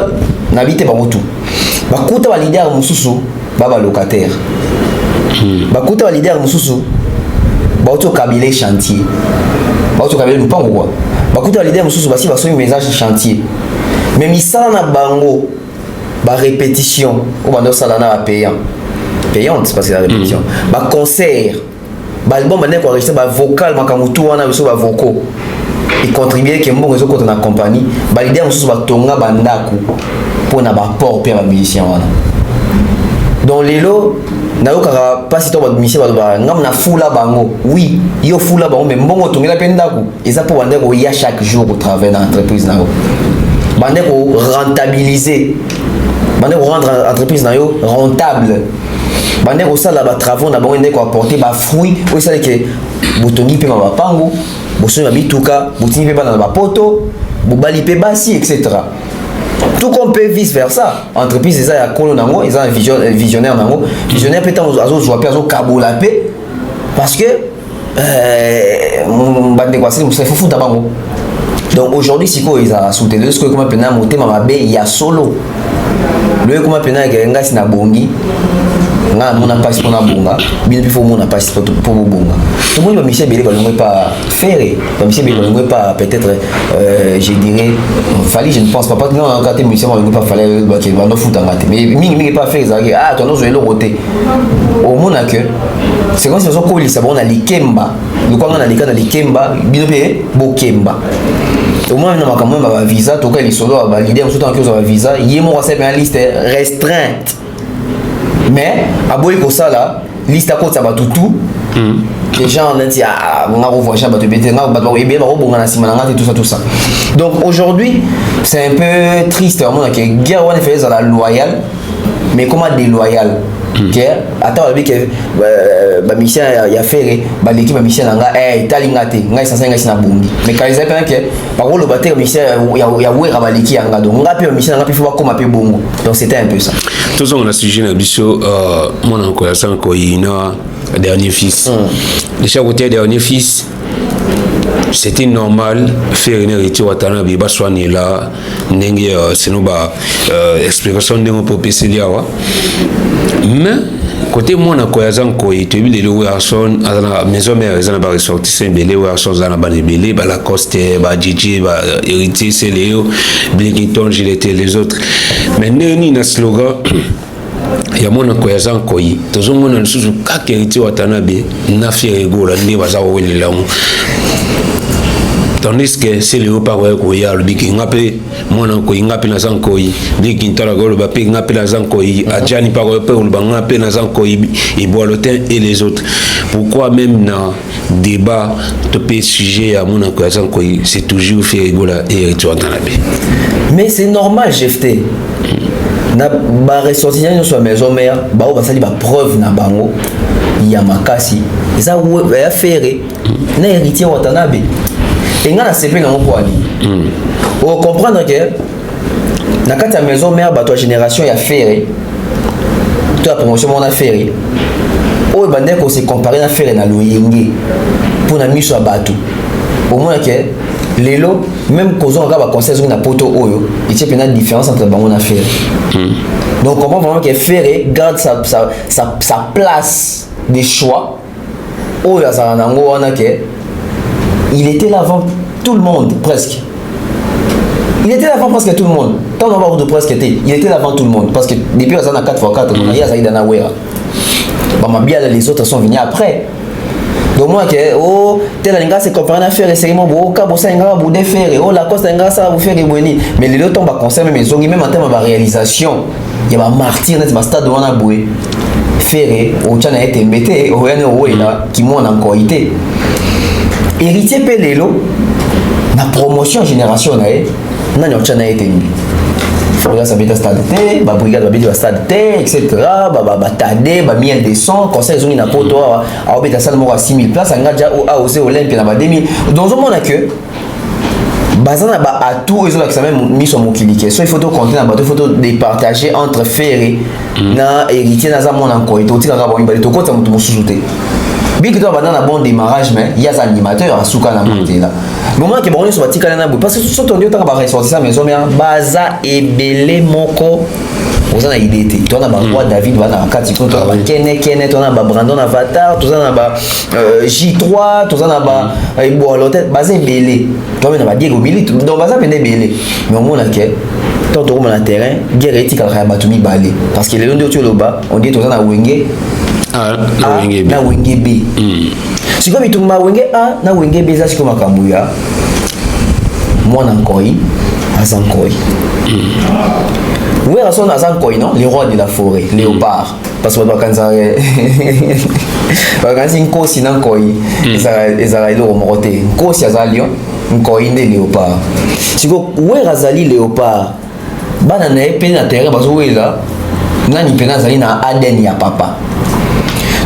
na bité ba motu. Ba kuta ba leader mususu ba locataire. Ba kuta ba leader mususu ba auto kabile chantier. Ba auto kabile lupango quoi. Ba kuta ba leader mususu ba si ba so message chantier. Mais misala na bango ba répétition ou bando sala na payant. Payante parce que la répétition. Ba concert. Ba album ba neko enregistrer ba vocal makamutu wana biso ba vocaux. Il contribuait que mon réseau contre la compagnie ba leader mususu ba tonga bandaku pour na ba port pe ba musicien wana. Donc lelo na yoka pas si to ba musicien ba ngam na fula bango. Oui, yo fula bango mais mbongo tongela pe ndaku. Eza pour bandeko ya chaque jour au travail dans l'entreprise na yo. Bandeko rentabiliser. Bandeko rendre l'entreprise na yo rentable. Bandeko sala ba travaux na bango ndeko apporter ba fruit. Oui ça que botongi pe ba pango. Bosomi babituka, botini pe bana ba poto, bobali pe basi etc. Tout comme peut vice versa. Entreprise eza ya kolo nango, eza un visionnaire nango. Visionnaire peut azo joa pe azo kabola pe parce que bande quoi c'est faut fouta bango. Donc aujourd'hui siko eza soutenir ce que comment pena monter mama be ya solo. Le comment pena ke ngasi na bongi. Nga mona passe pour na bonga, bien plus faut mona passe pour bonga. Tout le monde va Michel Belé balongé pas Ferré, va Michel Belé balongé pas peut-être je dirais Fali je ne pense pas parce que non quand tu Michel balongé pas fallait que va no foot en maté. Mais mingi pas faire ça ah toi non je le roté. Au monde que c'est comme si on ko lisa bon na likemba. Le quoi na likana likemba, bien pe bokemba. Au moins na makambo ba visa to ka li solo ba leader surtout en cause ba visa, yemo recevoir une liste restreinte. Mais à boy pour ça là liste à côté ça va tout les gens on dit ah on a revoit ça va te bêter on va et bien on va tout ça donc aujourd'hui c'est un peu triste on a que guerre on fait la loyale mais comment déloyal guerre attends avec que ba mission ya Ferré ba l'équipe mission nga talingate nga ça nga sina bongi mais quand ils appellent que par contre le batteur mission ya wera ba l'équipe nga donc nga pe mission nga pe faut comme pe bongo donc c'était un peu ça tous on a sujet na biso mon encore ça ko ina dernier fils de chaque côté dernier fils c'était normal faire une héritier watana bi baswani là ndenge sinon ba explication de mon propre liawa mais côté moi na koyazan ko itebi le Werson à la maison mère ils en ba ressortissant belé Werson za na ba belé ba Lacoste ba DJ ba héritier c'est Léo Blinkiton Gileté les autres mais ni na slogan ya mona koyazan ko yi tozo mona nsusu ka héritier watana be na fier gola ndi baza wele la tandis que c'est le haut parole ko ya le biki ngape mona ko ngape na zanko yi biki ntala golo ba pe ngape na zanko yi ajani parole pe ba ngape na zanko yi et Boileautin et les autres pourquoi même na débat de pe sujet à mona ko zanko yi c'est toujours fait rigola et tu entends la bé mais c'est normal GFT na ba ressortissant sur maison mère ba o ba sali ba preuve na bango ya makasi eza ya Ferré na héritier watanabe et nga na CP na moko ali pour comprendre que na kati ya maison mère bato génération ya Ferré to la promotion mon Ferré o bande ko se comparer na Ferré na loyenge pour na miso bato au moins que lelo même kozo nga ba conseil na poto oyo il y a une différence entre bango na Ferré donc on comprend vraiment que Ferré garde sa place de choix oyo azana nango wana que il était là avant tout le monde, presque. Il était là avant presque tout le monde. Tant on va de presque était, il était là avant tout le monde. Parce que depuis les années 4x4, on a eu Zaïd Anawera. Les autres sont venus après. donc moi que oh tel linga c'est comparé à faire et c'est moi bon ka bossa linga bu de faire oh la coste linga ça vous faire eboni mais les autres tomba concert même ils ont même en termes de réalisation il y a martyr net ma stade wana boué faire au tchana été mbete au yana oela qui moi en qualité héritier pelelo na promotion génération na e na tchana été Frère ça bête stade T, ba brigade ba bête stade T, etc. Ba tade, ba miel de son, conseil zoni na poto a bête salle mo à 6000 places, anga déjà a osé Olympe na ba 2000. Dans un monde que bazana ba atout ils ont que ça même mis sur mon cliquer. So il faut compter na ba deux photos de partager entre ferré na héritier na za mon encore. Et tout tika ka ba mbali to kota mutu mususuté. Bien que toi dans un bon démarrage mais il y a des animateurs à souka na monter là. Moment que bon sur tika na parce que surtout on dit tant ba ressortir ça maison mais baza et belé moko vous en idée té toi na ba roi David va na kati ko toi kene toi na ba Brandon Avatar toi na ba J3 toi na ba bon l'hôtel baza belé toi na ba Diego Billy donc baza pende belé mais au moins que tant to na terrain guerre éthique à batumi balé parce que les gens de Tcholoba on dit toi na wenge na wenge B. Na wenge B. Si comme tu m'as wenge A, na wenge B ça c'est comme Kambuya. Moi n'ankoi, azankoi. Oui, à son azankoi non, les rois de la forêt, léopard. Parce que bakanzare, bakanzi nkosi n'ankoi, ezara ilo omorote. Nkosi azalion, nkoi ne léopard. Si comme oui azali léopard, bana na epene na terre bazo wela, nani pena azali na ADN ya papa.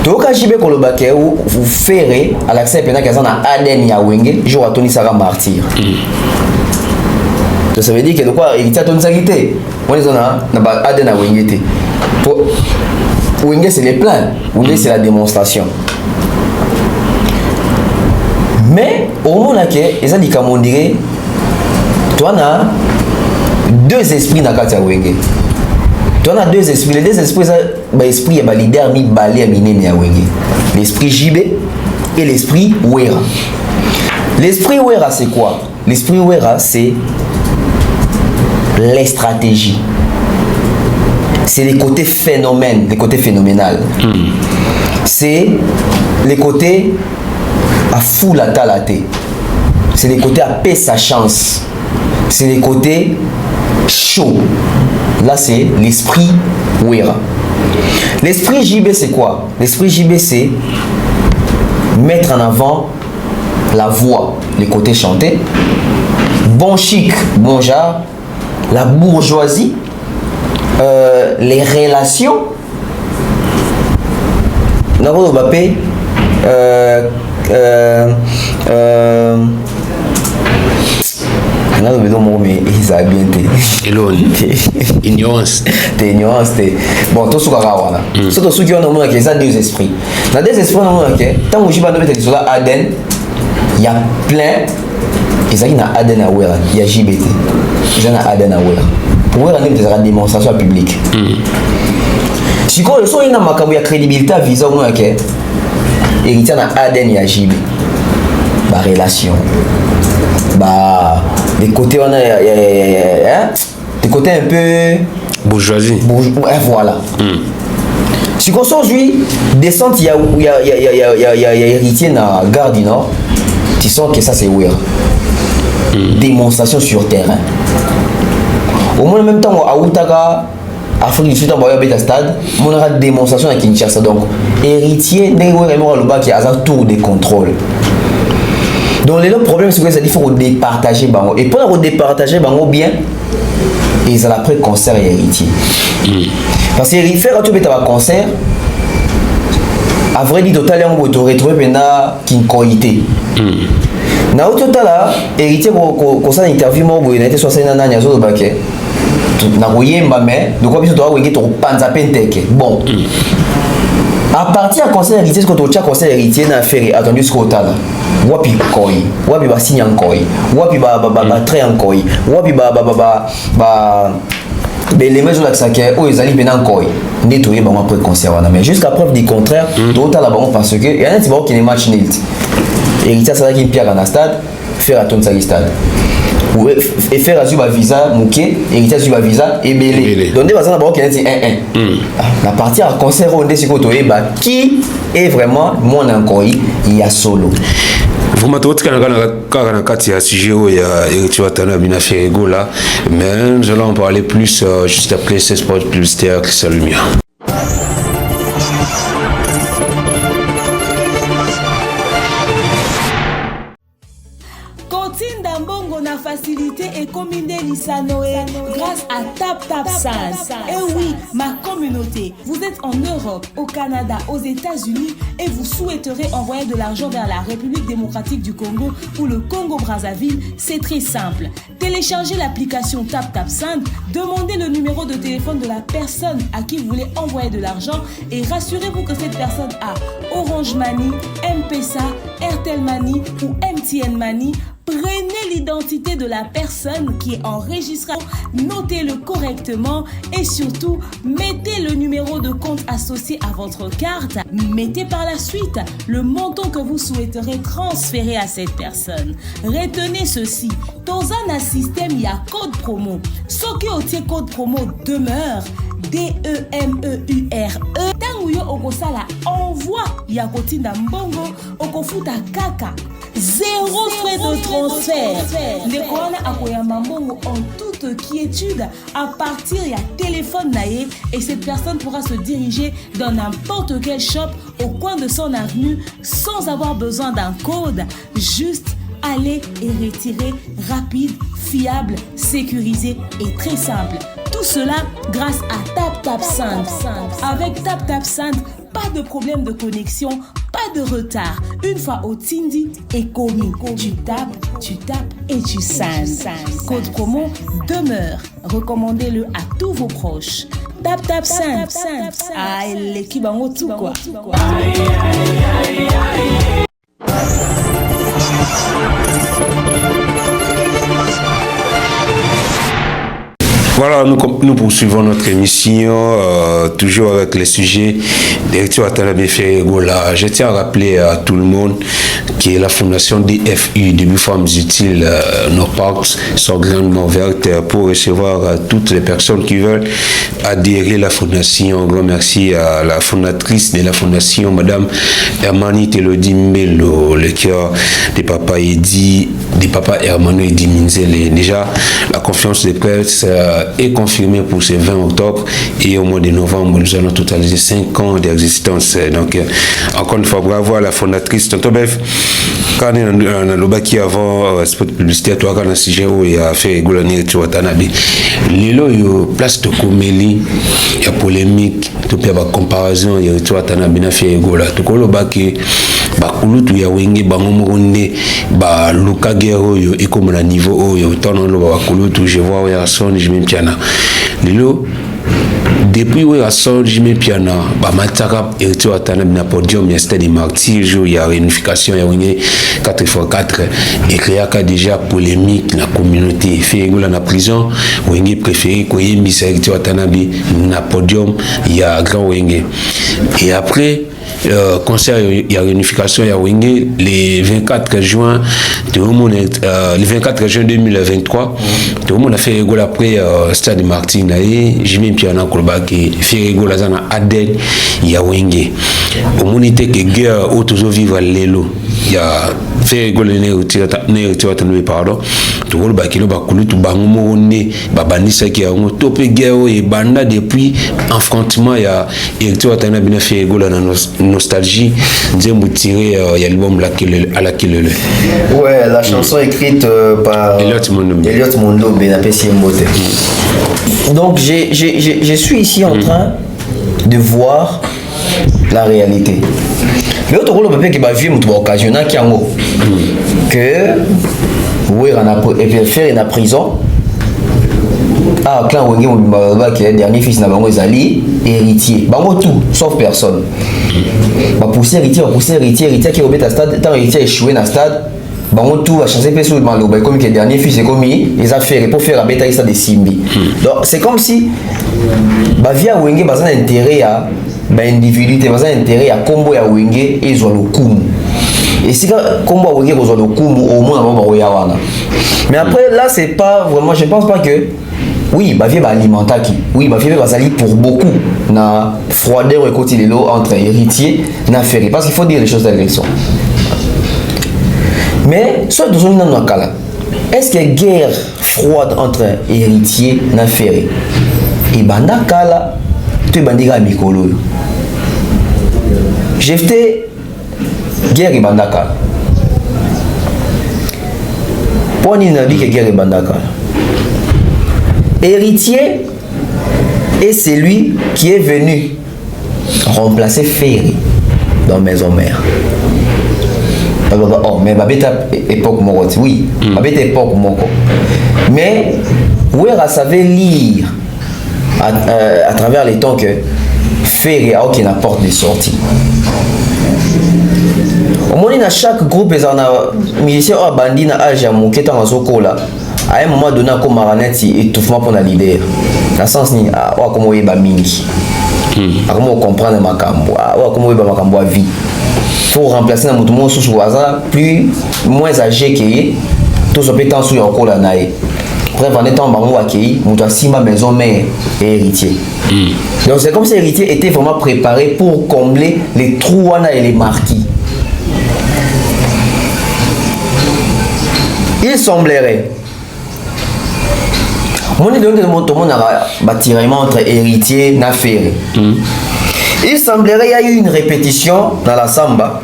Toka jibe koloba ke ou ferré à l'accès pena que ça na ADN ya wenge jour à Tony Sara martyr. Donc ça veut dire que de quoi il t'a Tony Sagité. On est na ba ADN ya wenge té. Pour wenge c'est les plans, wenge c'est la démonstration. Mais au moment là que ça dit comme on dirait toi na deux esprits na kati ya wenge. On a deux esprits. Les deux esprits, l'esprit est leader, mi balé à mine à wenge. L'esprit JB et l'esprit Wera. L'esprit Wera, c'est quoi? L'esprit Wera, c'est les stratégies. C'est les côtés phénomènes, les côtés phénoménal. C'est les côtés à fou la talaté. C'est les côtés à paix sa chance. C'est les côtés chaud. Là, c'est l'esprit Wera. L'esprit JB, c'est quoi? L'esprit JB, c'est mettre en avant la voix, les côtés chantés, bon chic, bon genre, la bourgeoisie, les relations, Naro Mbappé, mais ils ont bien été. Ignorance. T'es ignorance, t'es. Bon, tout ce qu'on a là. Surtout ceux qui ont nommé qu'ils ont deux esprits. Dans deux esprits, on a dit tant que je vais nommer sur la ADN, il y a plein. Ils ont un ADN à Wera, il y a JBT. Ils ont un ADN à Wera. Pour Wera, il y a une démonstration publique. Si on a une crédibilité à visa, on a dit il y a un ADN, il y a JB. La relation. Bah, des côtés on a des côtés un peu bourgeoisie. Voilà. Si on sort aujourd'hui descente, il y a héritier dans la gare du Nord, tu sens que ça c'est Wera. Démonstration sur terrain. Au moins en même temps à Outaga, Afrique du Sud en Boya Beta Stade, on aura démonstration à Kinshasa. Donc héritier d'un Wera le bas qui a un tour de contrôle. Donc le problème c'est que ça dit faut départager bango et pour départager bango bien ils ont après concert et héritier. Parce que il fait quand tu mets un concert à vrai dire total on va retrouver pendant kinkoité. Na au total là héritier ko ça interview mo bo était 60 ans nyazo baké. Na koyemba mais de quoi biso to wenge to panza penteke. Bon. À partir du conseil héritier, ce que tu as conseil héritier n'a fait attendu ce que tu as là. Wapi koi, wapi ba signe koi, wapi ba trait en koi, wapi ba les maisons là que ça que oh ils allaient bien en koi. Nettoyer ba après concert mais jusqu'à preuve du contraire, tout à la banque parce que il y a un petit qui est match nul. Héritier ça qui pierre dans le stade, faire attention ça stade. Et faire un visa mouké, héritier sur visa et belé. Donc des personnes d'abord qui ont dit la partie à concert on dit ce que tu es qui et vraiment moi encore il y a solo. Vous m'avez dit qu'il y a un sujet où il y a Héritier Watanabe là, mais nous allons en parler plus juste après ce spot publicitaire qui s'allume. Facilité et combiner l'Isanoé grâce à TapTapSend. Et oui, ma communauté, vous êtes en Europe, au Canada, aux États-Unis et vous souhaiterez envoyer de l'argent vers la République démocratique du Congo ou le Congo-Brazzaville, c'est très simple. Téléchargez l'application TapTapSend, demandez le numéro de téléphone de la personne à qui vous voulez envoyer de l'argent et rassurez-vous que cette personne a Orange Money, M-Pesa, Airtel Money ou MTN Money. Prenez l'identité de la personne qui est enregistrée, notez-le correctement et surtout, mettez le numéro de compte associé à votre carte. Mettez par la suite le montant que vous souhaiterez transférer à cette personne. Retenez ceci, dans un système, il y a code promo. Ce qui est code promo demeure, DEMEURE. Tanguyo okosala envoi ya kotinda mbongo okofuta kaka. Zéro frais de transfert. Ndekona akoyamba mbongo en toute quiétude à partir ya téléphone naé et cette personne pourra se diriger dans n'importe quel shop au coin de son avenue sans avoir besoin d'un code. Juste aller et retirer rapide, fiable, sécurisé et très simple. Tout cela grâce à TapTapSend. Avec TapTapSend, pas de problème de connexion, pas de retard. Une fois au Tindi et commis, tu tapes et tu sends. Code promo demeure. Recommandez-le à tous vos proches. TapTapSend. Ah, l'équipe en haut tout quoi. Voilà, nous poursuivons notre émission, toujours avec les sujets d'Héritier Watanabe Ferregola. Je tiens à rappeler à tout le monde que la fondation DFU, Début Femmes Utiles, nos portes sont grandement ouvertes pour recevoir toutes les personnes qui veulent adhérer à la fondation. Un grand merci à la fondatrice de la fondation, Madame Hermani Telodi Mbelo, le cœur des papas Eddy, des papas Hermano Eddy Minzele. Déjà, la confiance des presse est confirmée pour ce 20 octobre et au mois de novembre, nous allons totaliser 5 ans d'existence. Donc, encore une fois, bravo à la fondatrice. Tonton Bef, quand on a le baki avant, spot publicitaire, toi, quand on a sujet où il a fait Golani et Watanabe, Lilo, il y a place de comélie, il y a polémique, il y a comparaison, il y a Watanabe, il y a fait Gola. Tout le baki, bakulutu ya wenge bangomoronde ba luka gero yo eko na niveau yo tono lo bakulutu je vois ya son je me piana lilo depuis ya son je me piana ba mataka Héritier Watanabe na podium ya stade martyr jour ya réunification ya wenge 4x4 et créaka déjà polémique na communauté fait ngola na prison wenge préféré ko yembisa Héritier Watanabe na podium ya grand wenge et après concert il y a réunification il y a wenge le 24 juin le 24 juin 2023 tout le monde a fait rigole après stade Martin et j'ai mis piano kolba qui fait rigole zana Aden il y a wenge au monité que guerre au toujours vivre lelo il y a fait rigole Héritier Watanabe pardon tout le monde qui le bakulu tout bango morone babanisa qui a un top guerre et banda depuis affrontement il y a Héritier Watanabe na fait rigole na nostalgie Nzembo tiré il y a l'album à la Kilele. Ouais, la chanson écrite par Elliot Mondo Benapesi Mbote. Donc je suis ici en train de voir la réalité. Mais autre rôle qui va vivre une occasion qui que oui on a fait une prison. Ah, clan Wenge Mobimba qui est le dernier fils d'Abango Zali, héritier. Bango tout, sauf personne. Va pousser héritier qui est au bêta stade, tant héritier échoué dans le stade. Bango tout va changer sur le malo, comme que le dernier fils est commis, les affaires pour faire la bêta ça de Simbi. Donc c'est comme si bah via Wenge bah un intérêt à bah individualité, bah un intérêt à combo ya Wenge et ils ont le coup. Et si combo Wenge ils ont le coup au moins avant bah mais après là c'est pas vraiment, je pense pas que oui, bavie va alimentaki. Oui, bavie va sali pour beaucoup. Na froideur et côté l'eau entre héritier na ferry. Parce qu'il faut dire les choses telles qu'elles sont. Mais, soit nous sommes dans kala. Est-ce qu'il y a guerre froide entre héritier na ferry? Et banda kala, tu bandiga mikolo. J'ai fait guerre et banda kala. Pour nous n'a dit que guerre et banda kala. Héritier est celui qui est venu remplacer Ferry dans Maison Mère. Oh, mais babeta époque moko, oui, babeta époque moko. Mais Wera savait lire à travers les temps que Ferry a aucune porte de sortie. Au moins dans chaque groupe les musiciens ou bandits na âge à mon qui est en zokola. À un moment donné, comme Maraneti étouffement pour la leader. Dans le sens ni ah comment on est mingi. Comment on comprend le macambo. Ah comment on est macambo à vie. Faut remplacer notre monde sous hasard plus moins âgé que tout ce pétant sous un col à naïe. Bref, en étant bango accueilli, on doit si ma maison mère et héritier. Donc c'est comme si l'héritier était vraiment préparé pour combler les trous et les marquis. Il semblerait. Mon idée de mon monde a bâtiment entre héritier et Ferry. Il semblerait qu'il y a eu une répétition dans la samba.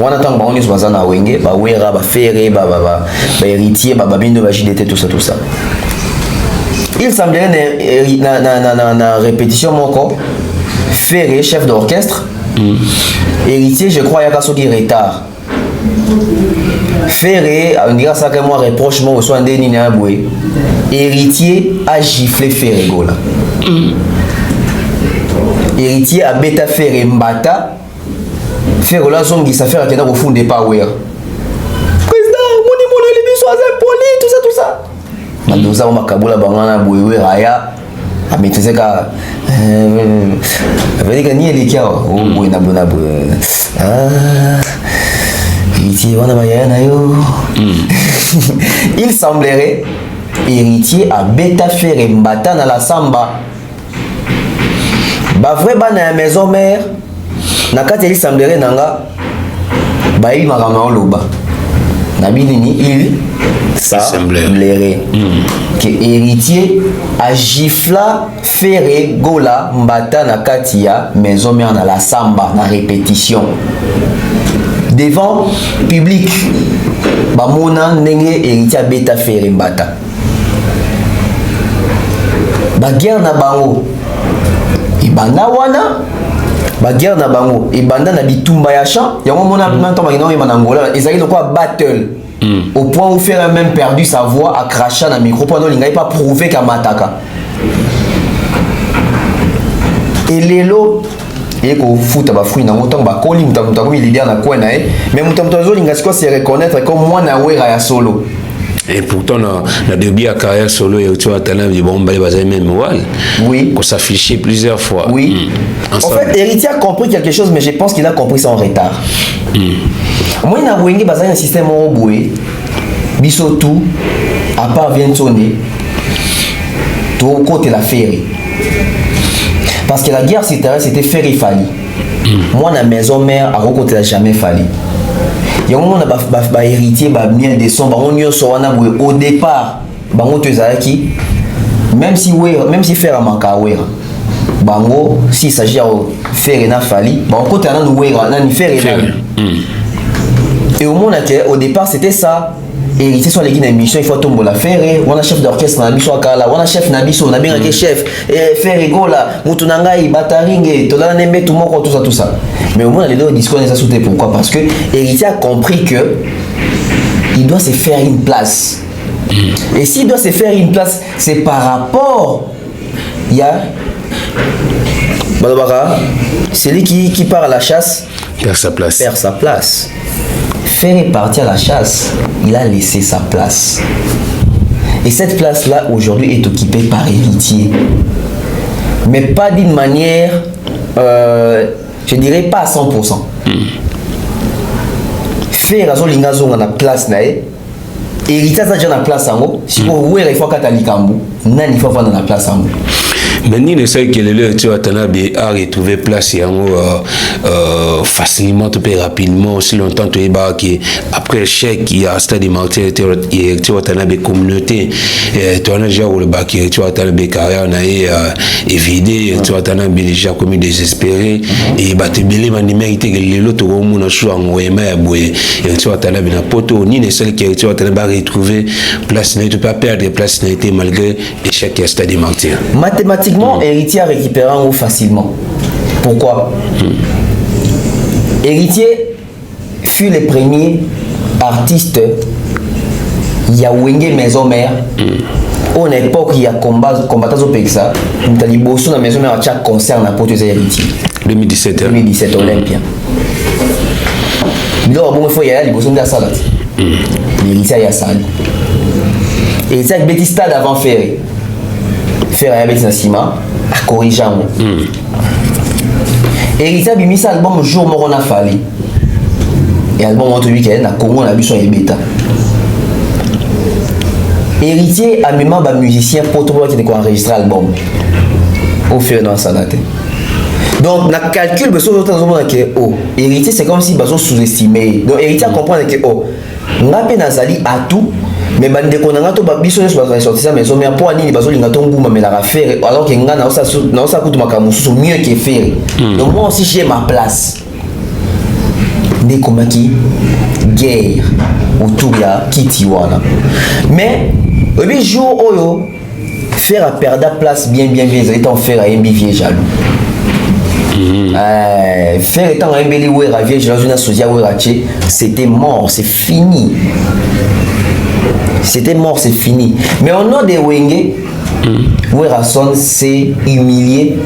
On attend qu'on soit dans la wenge, bah Wera, bah Ferry, bah héritier, bah bindo, bah JDT, tout ça. Il semblerait na répétition mon corps. Ferry, chef d'orchestre. Héritier, je crois, il y a un retard. Ferry, on dirait ça que moi reprochement au soin des Nina Aboué. Héritier a giflé Ferry Gola. Héritier a bêta Ferry Mbata. Ferry Gola zongi sa faire qu'il a au fond des power. Président, mon niveau de l'émission est impoli, tout ça. Madoza on makabola bangana boué raya. A maîtriser ka. Avec les gagnés les kia. Oh boué na bona boué. Il semblerait héritier à bêta Ferry Mbata dans la samba. Bah vrai bah dans la maison mère. Nakati il semblerait nanga. Bah il m'a ramené loba. Nabinini il semblerait que héritier a gifla Ferry Gola Mbata nakati ya maison mère dans la samba na répétition. Devant public, bamona nenge héritier bêta Ferry Mbata. Baguerre na bango, ibanda wana, baguerre na bango, ibanda na bitumba ya champ. Yango mona maintenant bagino yema na Angola, ezali quoi battle. Au point où Ferry a même perdu sa voix à cracher dans le micro pendant qu'il n'avait pas prouvé qu'à Mataka. Et l'élo. Et qu'on fout à bafouille dans autant bah colis mutamuta comme il est dans quoi nae mais mutamuta zo lingasiko se reconnaître comme moi na wera ya solo et pourtant na début à carrière solo et tu as talent de bon balé bazay même wal oui qu'on s'affichait plusieurs fois oui en fait héritier a compris quelque chose mais je pense qu'il a compris ça en retard moi na wenge bazay un système au boué biso tout à part vient sonner tout côté la Ferry. Parce que la guerre c'était Ferry Fali. Moi, dans la maison mère, à côté n'a jamais fallu. Il y a un moment où héritier, bien descend, au départ, même si faire un manque bango, s'il s'agit de faire une fali, côté n'a faire et au monde au départ c'était ça. Héritier soit l'équipe d'émission, il faut tomber la Ferry. On a chef d'orchestre na biso akala, on a chef na biso, on a bien que chef. Ferry Gola, mutunangai, bataringe, tola nembe tout moko tout ça. Mais au moins les deux discours ça sauté pourquoi? Parce que héritier a compris que il doit se faire une place. Et s'il doit se faire une place, c'est par rapport il y a Balabara, celui qui part à la chasse perd sa place. Ferry est parti à la chasse, il a laissé sa place. Et cette place-là, aujourd'hui, est occupée par héritier. Mais pas d'une manière, je dirais pas à 100%. Ferry a la place, héritier ça déjà na place yango siko wera il faut kata likambo nani il faut vendre na place yango. Mais ni ne sait que le tu as a retrouvé place facilement, tout rapidement, aussi longtemps tu es que après chèque il y a stade de martyr tu as une communauté tu as déjà le bac tu as une carrière na évidé tu as déjà comme désespéré et bah tu belé manimérité que les autres au monde choix en OMA boy tu as une poto ni ne sait que tu as retrouver place ne tu pas perdre place n'a été malgré échec à stade de martyr. Mathématiquement, héritier récupère en haut facilement. Pourquoi? Héritier fut le premier artiste Yawenge maison mère. À l'époque, il y a combattant au Pexa. Il y a des bossons dans la maison mère à chaque concert dans la héritier. 2017 Olympia. Mais là, il faut y aller, les bossons de la salle. L'héritier y a salle. Et c'est un petit stade avant Ferré. Faire un petit ciment à corriger. Héritier a mis ça album jour où on a fallu. Et album montre lui qu'elle a Congo on a vu son bêta. Héritier a mis un musicien pour tout le monde qui a enregistré l'album. Au fait dans sa date. Donc na calcul besoin d'autres gens que oh héritier c'est comme si bazo sous-estimé. Donc héritier comprendre que oh ngape nazali à tout. Mais bande konanga to babiso ne soit sorti ça maison mais pour ani bazo linga to nguma mais la faire alors que nga na ça coûte makamusu mieux que faire. Donc moi aussi j'ai ma place. Des komaki guerre autour ya kitiwana. Mais au jour oyo faire à perdre place bien étant faire à MBV jaloux. Faire étant un belly ouais ravier dans une association ouais c'était mort, c'est fini. C'était mort, c'est fini. Mais au nom de Wenge, Werason s'est humilié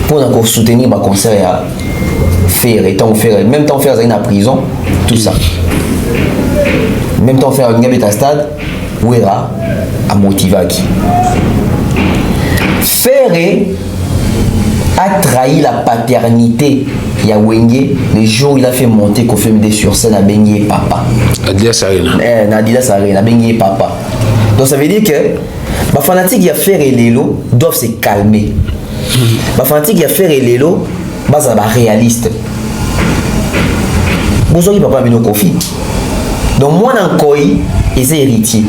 pour encore soutenir ma concert à faire étant faire même temps faire une prison, tout ça. Même temps faire une gamme stade, Wera a motivé qui. Ferré a trahi la paternité. Il y a Wenge, le jour où il a fait monter Kofi Olomide sur scène à Bengue papa. Adidas Arena. Adidas Arena, Bengue papa. Donc ça veut dire que les fanatiques qui a fait Lelo doivent se calmer. Les fanatiques qui a fait Lelo, c'est réaliste. Vous avez papa Bino Kofi. Donc moi encore, et c'est héritier.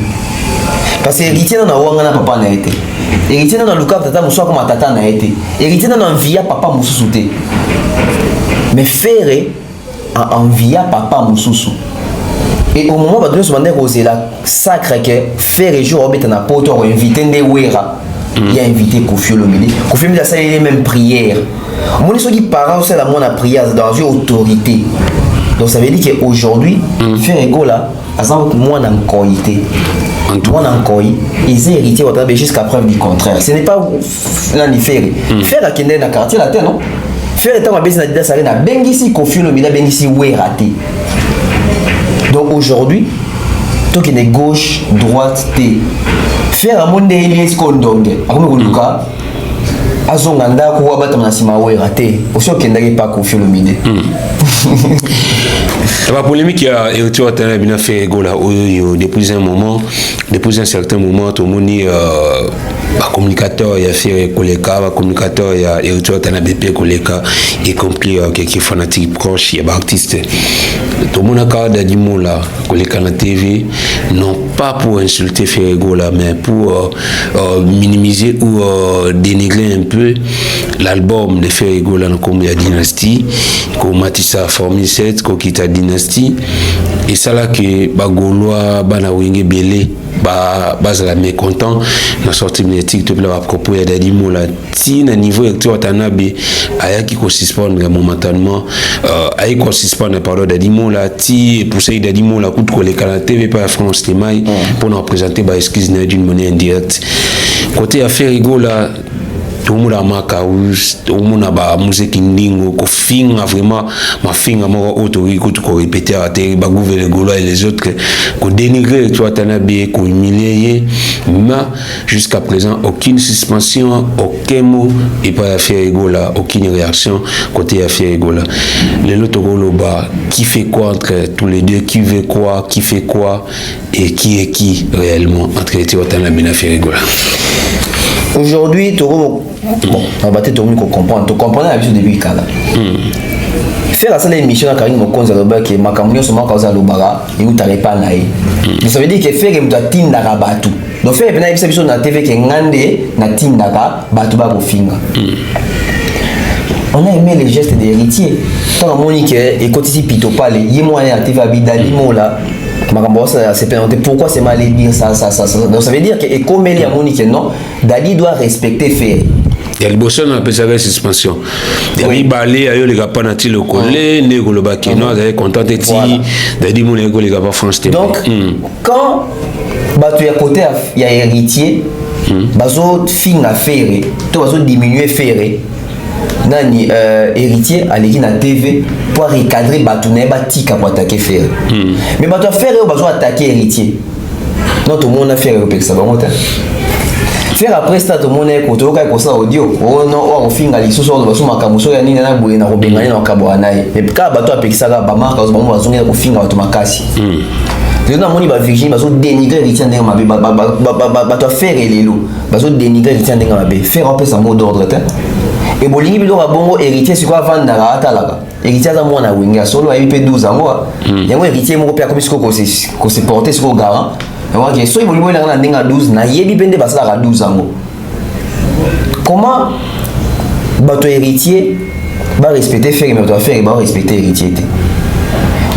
Parce que héritier dans la papa n'a été. Héritier dans le cas tata moussa comme tata n'a été. Héritier dans l'envia papa moussou souté. Mais Ferré a envié papa moussou. Et au moment où nous sommes allés là sacré que Ferré jour obéit na poto invité des Wera. Il a invité Kofi Olomide. Kofi Olomide a ça les mêmes prières. Mon qui parents c'est la monnaie prière dans une autorité. Donc ça veut dire qu'aujourd'hui Ferré go là à ça moi dans qualité. Moi dans qualité ils héritiers jusqu'à preuve du contraire. Ce n'est pas là ni Ferré. Ferré qui est dans quartier là non. Faire étant ma business Adidas Arena, Bengisi Kofi Olomide, Bengisi raté. Donc aujourd'hui, tout qui est gauche, droite, T. Faire un monde de Elias Kondongue, comme vous le dites, Azonganda, Kouaba Tamasima, raté. Aussi, on n'a pas Kofi Olomide. La polémique qui a été fait depuis un moment, depuis un certain moment, tout le monde est communicateur, il y a fait Koleka, communicateur, il y a été BP Koleka, y compris quelques fanatiques proches, il y a des artistes. Tout le monde a dit là, Koleka na TV, non pas pour insulter Ferrego là, mais pour minimiser ou dénigrer un peu l'album de Ferrego là, comme il y a Dynasty, comme Matissa Formule 7, comme Kita Dynasty, et ça là que Bagoloa, Banawenge Belé, bazala mécontent na sortie médiatique tout à propos ya dadimo la ti na niveau acteur tanabe ayaki ko suspendre momentanément ay ko suspendre pardon dadimo la ti pousser dadimo la coup de koleka la TV par France Témaï pour nous présenter ba excuse d'une manière indirecte côté affaire Ferrego là tout le monde a macaus, tout le monde a ba musique indingo, ko finga vraiment, ma finga moi autori ko répéter à terre, ba gouverner Gola et les autres, ko dénigrer tu vois Tanabe, ko humilier, mais jusqu'à présent aucune suspension, aucun mot et pas affaire Gola, aucune réaction côté affaire Gola. Les autres Goloba, qui fait quoi entre tous les deux, qui veut quoi, qui fait quoi et qui est qui réellement entre les Tanabe et affaire Gola. Aujourd'hui, on va te comprendre. Tu comprends la vie au début Kala. Faire ça l'émission à Karim Mokonza Loba qui est Makamio sur Makaza Lobara et où t'arrives pas naï. Ça veut dire que faire une tatine d'Arabatu. Donc faire une émission sur la TV qui est ngande na tin d'Arabatu batu ba finga. On a aimé les gestes des héritiers. Tant Monique et quand ici Pito Pale, yémo à TV Abidali Mola. C'est présenté pourquoi c'est mal dire ça. Donc ça veut dire que comme il y a Monique non, Dali doit respecter Ferry. Il y a le bosson on appelle ça la suspension. Il y a les balais ailleurs les gars pas nati le collé, les gars le baquet non, d'ailleurs content de ti, d'ailleurs mon les gars pas France. Donc quand tu es à côté il y a héritier, bazo fin à Ferry, tu vas diminuer Ferry. Nani héritier allez na TV pour recadrer batouné batika pour attaquer Ferry. Mais bato Ferry au besoin attaquer héritier. Non tout le monde a fait au ça va monter. Faire après ça tout le monde est côté au ça audio. Oh non on finga li soso de baso makamuso ya nini na boye na robengani na kabwana ye. Mais ka bato apekisa ka ba marka ba bazonga ko finga bato makasi. Les gens moni ba Virginie baso dénigrer héritier ndenge mabe bato faire lelo baso dénigrer héritier ndenge mabe. Faire après ça mot d'ordre ta. Et bolingi bilo ka bongo héritier c'est quoi vendre na atalaka. Héritier za mwana winga solo a IP 12 ans moi. Yango héritier moko pe akomisiko ko se porter sur garant. Donc so bolingo na ndenge 12 na yebi pende basala ka 12 ans. Comment bato héritier ba respecter faire mais bato faire ba respecter héritier te.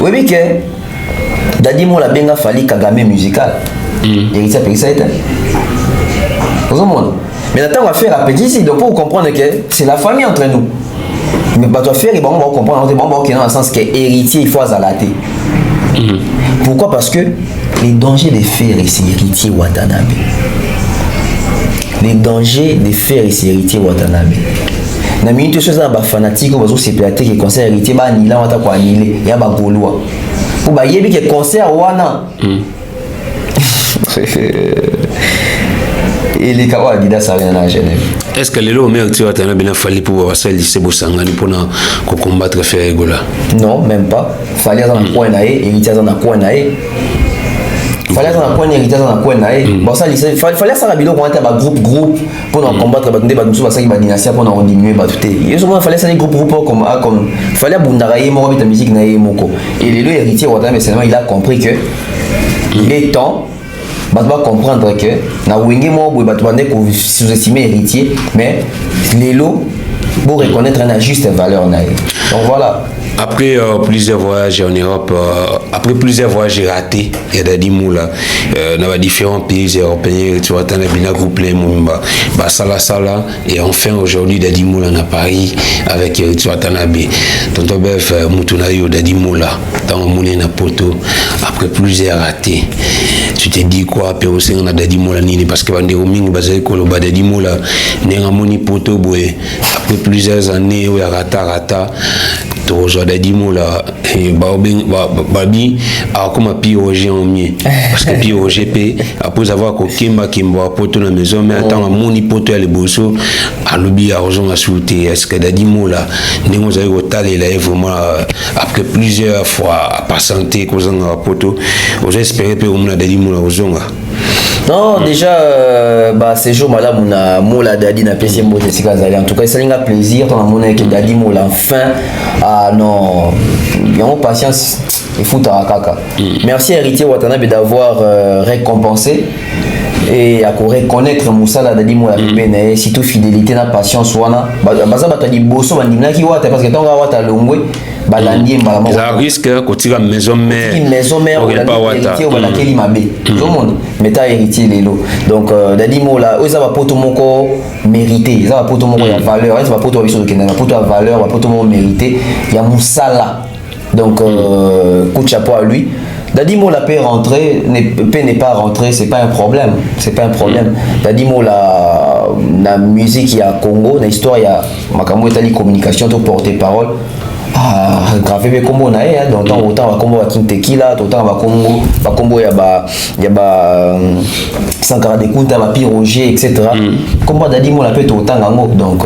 Oui bien que Dadi mo la benga fali Kagame musical. Héritier pe ça était. Vous comprenez? Mais maintenant, on va faire un petit ici, donc pour comprendre que c'est la famille entre nous. Mais bah, tu vas faire, on va comprendre, dans le sens que héritier, il faut azalater. Pourquoi? Parce que les dangers de faire c'est héritier Watanabe. Les dangers de faire c'est héritier Watanabe. Na minute chose na ba fanatique on va se péter que concert héritier ba ni là on ta ko annuler ya ba goloa. Pour ba yebi que concert wana. Et les cas Adidas ça vient à Genève. Est-ce que les lots mais tu as bien fallu pour avoir ça lycée Bosangani pour combattre faire Gola? Non, même pas. Fallait dans un coin naé, héritier dans un coin naé. Fallait dans un coin héritier dans un coin naé. Bon ça lycée fallait ça rabilo pour être groupe pour combattre battre battre sur ça qui va dynastie pour en diminuer battre. Et souvent fallait ça les groupe comme fallait bundaraye mo avec la musique naé moko. Et les lots héritiers Watanabe seulement il a compris que il est temps bah tu vas comprendre que na wenge mo boy bah tu vas sous-estimer héritier mais les lots pour reconnaître une juste valeur naïe. Donc voilà. Après plusieurs voyages en Europe, après plusieurs voyages ratés, il y a des moula dans différents pays européens, tu vois, dans les bina groupe les mumba, sala et enfin aujourd'hui des moula à Paris avec tu vois Tanabe, tonton Bef Moutunayo des moula dans le moulin à Poto après plusieurs ratés. Tu te dis quoi après aussi on a des moula nini parce que bande roaming basé ko ba des moula nenga moni Poto boy après plusieurs années où rata toujours des mots là babi a comme piroger en mieux parce que piroger p après avoir kokemba kimba poto na maison mais attends moni poto ya le bosso a lobi a raison à souter est-ce que des mots là nous avez retalé là vraiment après plusieurs fois patienter cause en poto vous espérez que on a des mots là aux non déjà ces jours madame on a mola dadi na PC mbote sikazali en tout cas ça linga plaisir ton amona que dadi mola enfin ah non il y a patience il faut ta kaka merci héritier Watanabe d'avoir récompensé et à reconnaître Moussala dadi mola bene surtout fidélité na patience wana baza batadi bosso bandimna ki wata parce que tonga wata longwe balandi mbala ça risque kotika maison mère pas wata wala keli mabe tout le monde meta héritier lelo donc dadi mola oza ba poto moko mérité ça va poto moko ya valeur ça va poto biso de va poto valeur va poto moko mérité ya Moussala donc coup de chapeau à lui. Dadi Mola peut rentrer, n'est pas rentrer, c'est pas un problème, c'est pas un problème. Dadi Mola la musique il y a Congo, la histoire il y a makambo etali communication to porter parole. Ah, grave be kombo na ye donc autant ba kombo ba King Tequila, autant ba kombo ya ba Sankara de Kunta ba Pierre Roger etc. Kombo dadi mo la peut autant ngango donc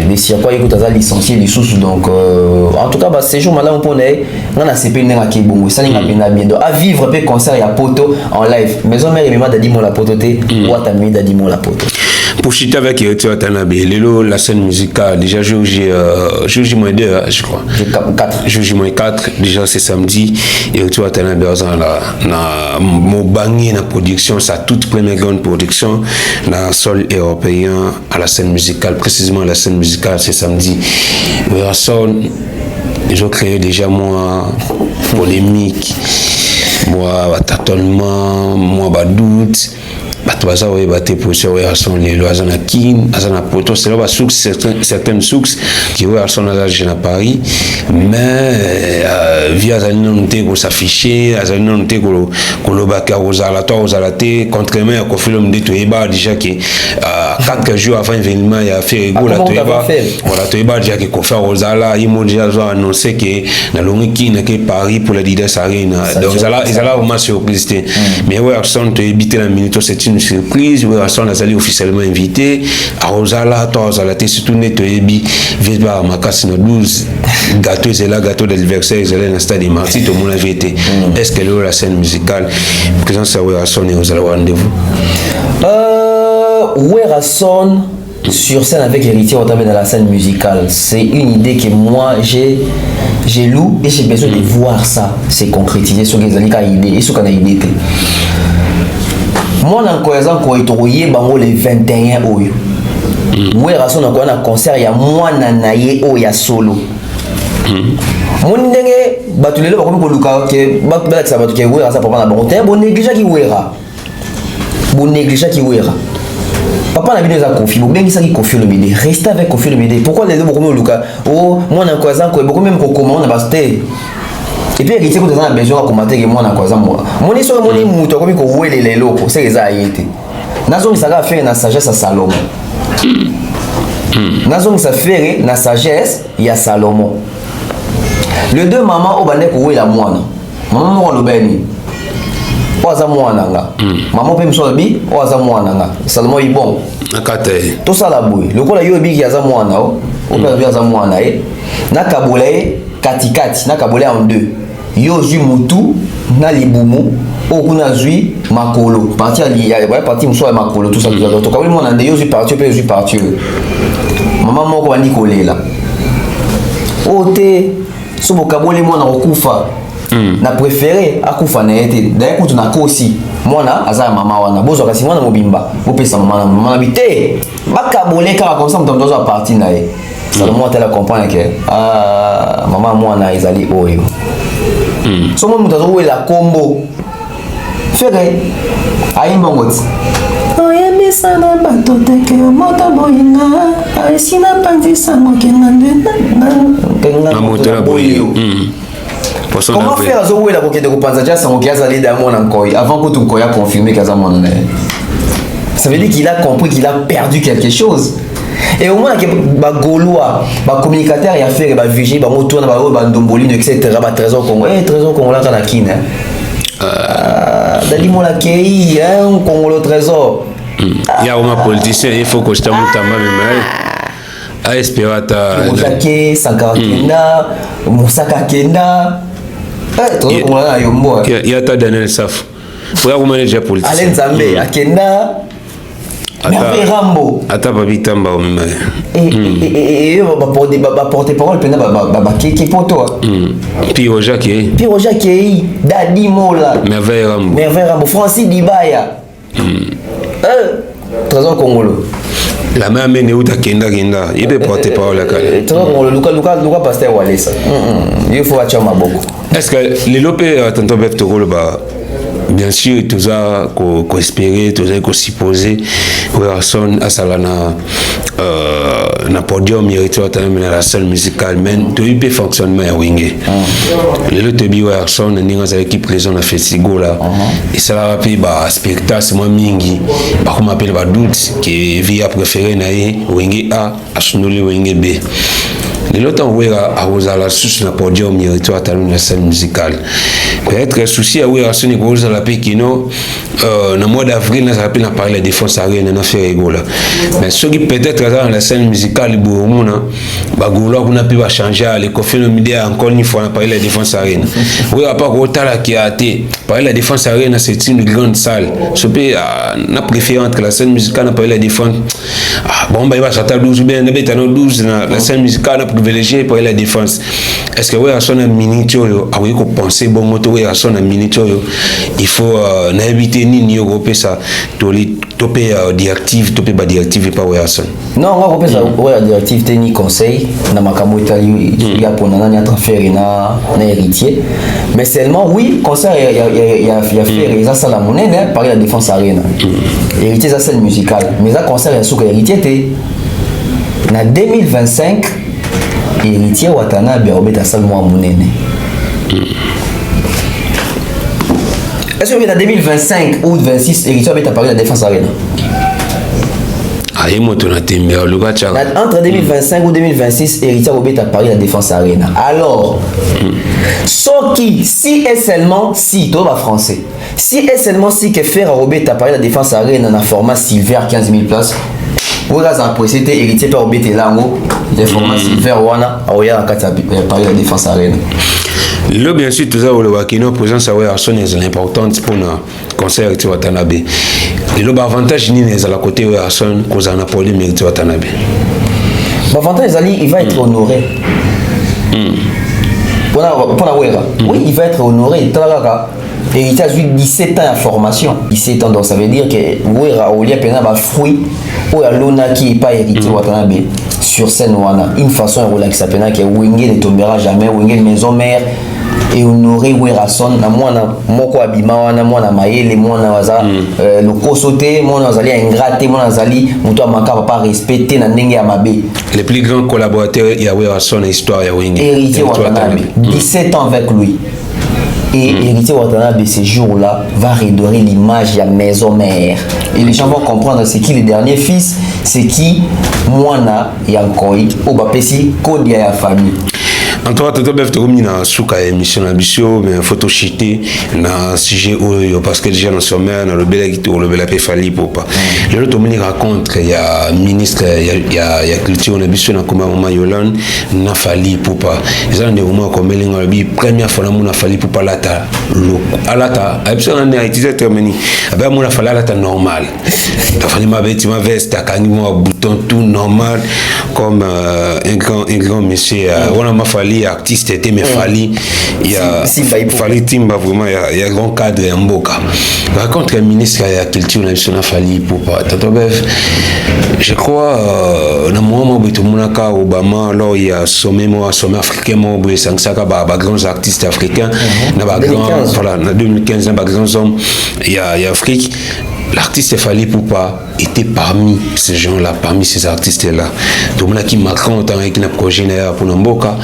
les siapa écoute ça licencié les sous donc en tout cas ba séjour malin pour né ngana CP ndenga ki bongo ça ninga pena bien donc à vivre pe concert ya poto en live maison mère et dadi mo la poto te ou atami dadi mo la poto. Pour chuter avec Eritio Watanabe, la scène musicale, déjà J-2, je crois. J-4, déjà c'est samedi. Eritio Watanabe, mon bagné la production, sa toute première grande production, dans le sol européen, à la scène musicale, précisément la scène musicale, c'est samedi. Ils ont créé déjà moi, polémique, moi, tâtonnement, moi, doute. Batuaza ouais baté position ouais sont les loisana kin azana poto c'est là bas sources certaines sources qui ouais sont là à Paris mais via azana noté pour s'afficher azana noté pour le bac à Rosalaté contrairement au film de Toyeba déjà qui 4 jours avant l'événement il a fait rigolo à Toyeba voilà Toyeba déjà qui confère Rosala il m'a déjà annoncé que dans l'Oniki n'a que Paris pour la Didas Arena donc ils allaient vraiment surprise mais ouais sont éviter la minute c'est une surprise, où on a officiellement invité à Rosala, surtout Netoyebi, Vesba Makassi 12 gâteaux et là gâteau d'anniversaire, ils allaient dans le stade de Marty, tout le monde avait été. Est-ce qu'elle est la scène musicale? Présent ça Werrason et vous allez rendez-vous. Werrason sur scène avec Héritier Watanabe dans la scène musicale, c'est une idée que moi j'ai lu et j'ai besoin de voir ça se concrétiser sur les idées et sur qu'on a idée. Moi, je suis bango le 21 oyo. Moi, je suis un concert ya moi nanaye oya solo. Mon ndenge batulelo bakomi ko luka ke bakbela ka batu ke wera sa papa na bango te bon négligé ki wera. Bon négligé ki wera. Papa na bino za confier, bon bengi sa ki confier le bébé. Restez avec confier le bébé. Pourquoi les deux bakomi luka? Oh, moi na koza ko bakomi même ko comment na basté. Et puis il y a besoin de commenter que moi na quoi ça moi mon histoire mon muto comme ko wele les locaux c'est les ayete nazo ça va faire na sagesse à Salomon nazo ça faire na sagesse ya Salomon le deux mamans au bande ko wela mwana maman mo lo beni oza mwana nga maman pe mso bi oza mwana nga Salomon yi bon akate to sala boy le ko la yo bi ki aza mwana o pe bi aza mwana na kabula katikati na kabula en deux yo zui mutu na libumu okuna zui makolo parti ali ya parti mso ya makolo tout ça to kabuli mona nde yo zui parti pe zui parti maman moko bandi kolela ote so bokaboli mona okufa na préféré akufa na yete d'ailleurs kutu na kosi mona azaya mama wana bozo kasi mwana mobimba bopesa mama na bité bakaboleka comme ça mtondo zo parti na ye Salomon tela comprendre que maman mwana ezali oyo so mo mutazo wela kombo fere aimbongoti oyebisa na bato teke moto boyinga aesina panzisa mokena na moto la boyo comment faire zo wela kokende kopanza ja sango kiaza lida mwana nkoi avant que tu nkoya confirmer kaza mwana ça veut dire qu'il a compris qu'il a perdu quelque chose. Et au moins que ba Gaulois, ba communicateur y a fait ba vigile ba moto na ba ndombolino etc. ba trésor Congo trésor Congo là kana kine dali mo la kei un Congo le trésor il y a un politicien il faut que je t'amoute même à espérata Jacques Sankara Kenda Moussaka Kenda trésor Congo là yombo il y a ta Daniel Saf faut ya manager politicien Alain Zambé Akenda Rambo ata babitamba o mema et ba porter parole pena ba qui poto Pierre Jacques Dadi Mola Merveille Rambo Francis Dibaya trésor Congolo la même année où kenda il peut porter parole kale trésor Congolo Luka pasteur Walesa il faut acha maboko est-ce que les lopé tanto bef to ba bien sûr tout ça qu'on espérer tout ça qu'on supposer Werrason à salana na podium mérite dans la scène musicale mais tout peut fonctionnement à Wingé les autres bi Werrason ni dans l'équipe présent na festival là et ça va puis ba spectacle c'est moi mingi ba comme appelle ba doute qui via préféré na Wingé A asunuli Wingé B. Les autres ont à la source na podium mérite dans la scène musicale. Peut-être souci à Werrason et cause la Pékino dans mois d'avril nous appelle à parler de défense arène na faire rigolo. Mais ceux qui peut-être dans la scène musicale boumuna ba goulo qu'on a pu changer les conflits médias encore une fois parler de défense arène. Oui à part Rotala qui a été parler de défense arène c'est une grande salle. Ce peut na préféré entre la scène musicale na parler de défense bon bah il va s'attendre 12 bien d'habitude 12 la scène musicale privilégié pour la défense. Est-ce que Werrason a minute a oui qu'on penser bon moto Werrason a minute il faut n'habiter ni européen ça topé directive topé ba directive pas Werrason. Non on va repérer ça ouais directive ni conseil na makambo itali il y a pour nana transfert na héritier mais seulement oui conseil il y a fait ça la monnaie par la défense arena. Héritier ça scène musicale mais ça conseil ya sous héritier té na 2025 héritier Watanabe obeta salmo monene. Est-ce que en 2025 ou 26 héritier obeta parler de la défense arena? Entre 2025 ou 2026 héritier obeta parler de la défense arena. Alors si et seulement si toi va français. Si et seulement si que faire obeta parler de la défense arena dans format silver 15 000 places. Vous avez apprécié héritier par obéter là les formats silver wana aoya akata parler de la défense arène. Là bien sûr tout ça le wakino présence à Werrason est importante pour le conseil héritier Watanabe. Et le avantage ni est à la côté Werrason cause en apport héritier Watanabe. L'avantage il va être honoré. Pour la Wera. Oui, il va être honoré. Héritier a eu 17 ans de formation. 17 ans, donc ça veut dire que Wera au lieu de fruit ou à l'ona qui n'est pas héritier Watanabe sur scène wana une façon de relaxer que Wingé ne tombera jamais Wingé maison mère et honorer Werrason na mwana moko abima wana mwana mayele mwana waza le kosote mwana wazali ingraté mwana wazali muto amaka pas respecter na ndenge ya mabe. Les plus grands collaborateurs ya Werrason histoire ya Wingé héritier Watanabe 17 ans avec lui. Et héritier Watanabe ce jour-là va redorer l'image de la maison mère. Et les gens vont comprendre c'est qui le dernier fils, c'est qui Mwana Yankoi, Obapesi, Kodia ya famille. En tout cas, tout le monde a souka émission ambitieuse, mais photo chité na sujet parce que déjà dans sommet dans le bel équito le bel appel fali pour pas. Le tout le monde raconte il y a ministre il y a culture ambitieuse na comme maman Yolande na fali pour pas. Ils ont des moments comme les bi première fois na fali pour pas lata alata absolument na utiliser termini. Aba mon fali lata normal. Ta fali ma bête ma veste ta kanimo bouton tout normal comme un grand monsieur on a ma fali artiste était mais fali il y a fali timba vraiment il y a grand cadre en boka raconte le ministre de la culture nationale fali pour pas je crois na moment où tout le monde a Obama là il y a sommet africain moi où c'est ça ba grands artistes africains na ba grand voilà en 2015 ba grands hommes il y a Afrique. L'artiste Fally Ipupa était parmi ces gens-là, parmi ces artistes-là. Donc, on a qui Macron, on a qui n'a projet pour Namboka,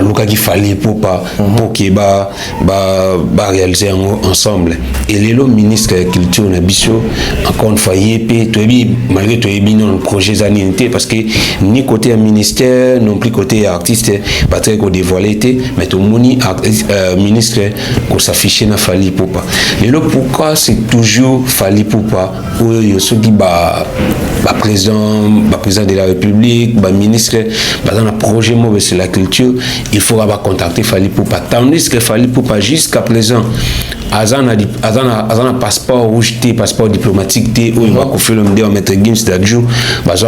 Luka qui Fally Ipupa, pour qui va réaliser ensemble. Et les ministres de la culture, on a biso, encore une fois, malgré tout, il y a un projet d'annuité, parce que ni côté ministère, non plus côté artiste, pas très qu'on dévoilé, mais tout le monde ministre qu'on s'affichait dans Fally Ipupa. Et là, pourquoi c'est toujours Fally Ipupa ou ceux qui président de la République, ministre, dans le projet mauvais sur la culture, il faudra contacter Fally Ipupa. Tandis que Fally Ipupa jusqu'à présent, Azan a passeport rouge, passeport diplomatique, où il va confier le média au maître Gims d'Adjou,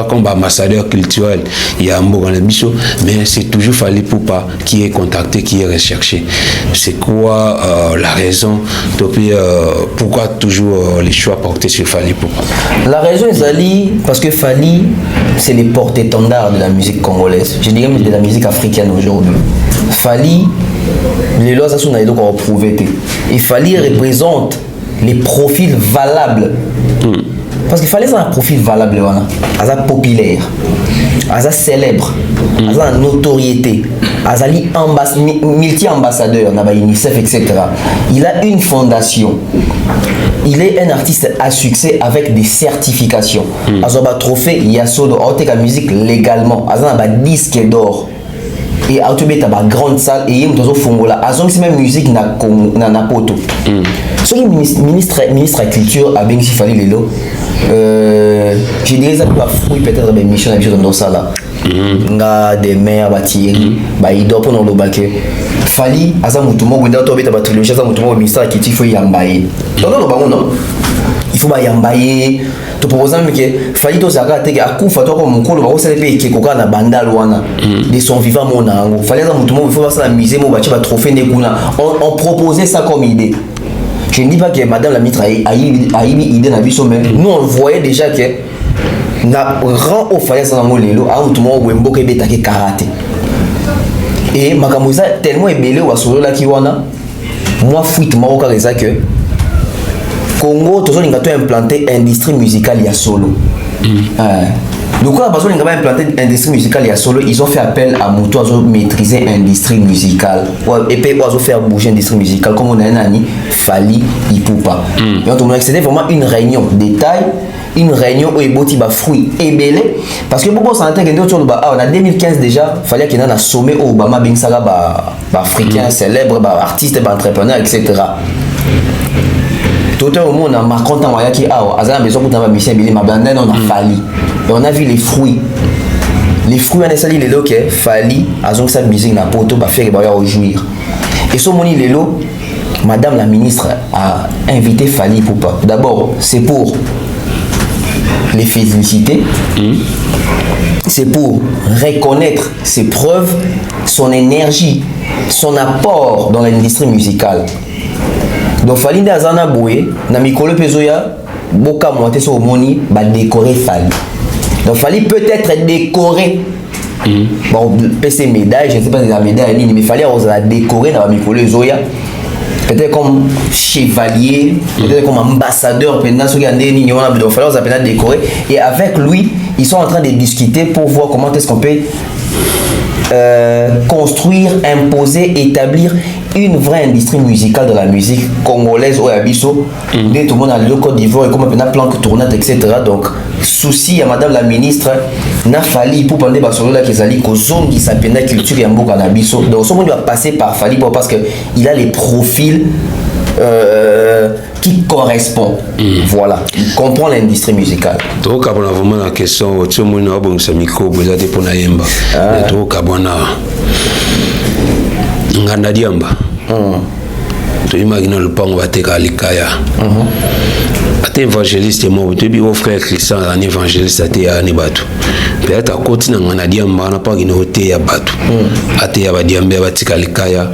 comme ambassadeur culturel, il y a un mot dans le bichot, mais c'est toujours Fally Ipupa qui est contacté, qui est recherché. C'est quoi la raison, pourquoi toujours les choix portés sur Fally Ipupa? La raison est parce que Fally, c'est les porte-étendards de la musique congolaise, je dirais même de la musique africaine aujourd'hui. Fally, Les lois, ça sont les lois prouver. Il fallait représente les profils valables. Parce qu'il fallait un profil valable, un populaire, un célèbre, un notoriété, un multi-ambassadeur, UNICEF, etc. Il a une fondation. Il est un artiste à succès avec des certifications. Il a un trophée, il y a solo, il a musique légalement, il a un disque d'or. Et il y a une grande salle et il y a une fongola. Il y a même musique dans la poto. Ce qui est ministre de la Culture a bien fallu les lots. J'ai déjà eu peut-être des missions dans ça là. Nga des maires Thierry, il doit prendre le bac. Fali, asa mutumo gwenda to beta trilogie asa mutumo ministre de la Culture faut yambaye. Non. Il faut yambaye. Tu proposes même que Fali to saka te a kufa to ko mukolo ba osele pe ke koka na bandal wana de son vivant mon ango. Fali asa mutumo il faut voir ça la musée mo ba trophée ne kuna. On proposait ça comme idée. Je ne dis pas que Madame la ministre a eu une idée dans le mais nous on voyait déjà que na rang au fallait ça dans lelo a tout monde wembo ke betake karaté et makamuza tellement ébélé wa solo la kiwana moi fuite maroka les que Congo toujours l'inga to implanter industrie musicale il y a solo donc quand parce qu'on a implanté industrie musicale il y a solo ils ont fait appel à Moutou à maîtriser l'industrie musicale et puis à faire bouger l'industrie musicale comme on a un ami Fali Ipupa donc c'était vraiment une réunion détail une réunion où il y a des fruits ébélés parce que beaucoup s'entendent que on a 2015 déjà fallait qu'il y ait un sommet où Obama bin saga africain célèbre artiste entrepreneur etc. Tout le monde a marqué en voyant qu'il y a besoin de mission ébélé ma bande on a Fali et on a vu les fruits on a sali les lots que Fali a donc sa musique na poto ba faire ba jouir et ce moni les lots madame la ministre a invité Fali Ipupa d'abord c'est pour les féliciter, c'est pour reconnaître ses preuves, son énergie, son apport dans l'industrie musicale. Donc Fali Ndazana Boué, na mikolo pezoya, boka monté sur moni, ba décorer Fali. Donc Fali peut être décoré. Bon, PC médaille, je ne sais pas si la médaille, mais Fali a décoré dans la mikolo zoya. Peut-être comme chevalier, peut-être comme ambassadeur, et avec lui, ils sont en train de discuter pour voir comment est-ce qu'on peut construire, imposer, établir une vraie industrie musicale de la musique congolaise au Abisso. Tout le monde a le Côte d'Ivoire et comme un plan de tournade, etc. Donc, souci à madame la ministre, n'a fallu pour parler de Basolo là qui s'allie qu'aux zones qui s'appellent la culture et en Boka Abisso. Donc, ce monde doit passer par Fali parce qu'il a les profils qui correspondent. Voilà, il comprend l'industrie musicale. Donc, on a vraiment la question, tout le monde a bon micro, vous avez pour Naïmba. Donc, on a Ngandadiamba. Tu imagines le pan va te calikaya. Ate évangéliste moi, tu dis au frère Christian un évangéliste ate ya nibatu. Peut-être à côté na Ngandadiamba na pas ginoté ya batu. Ate ya badiambe batika likaya.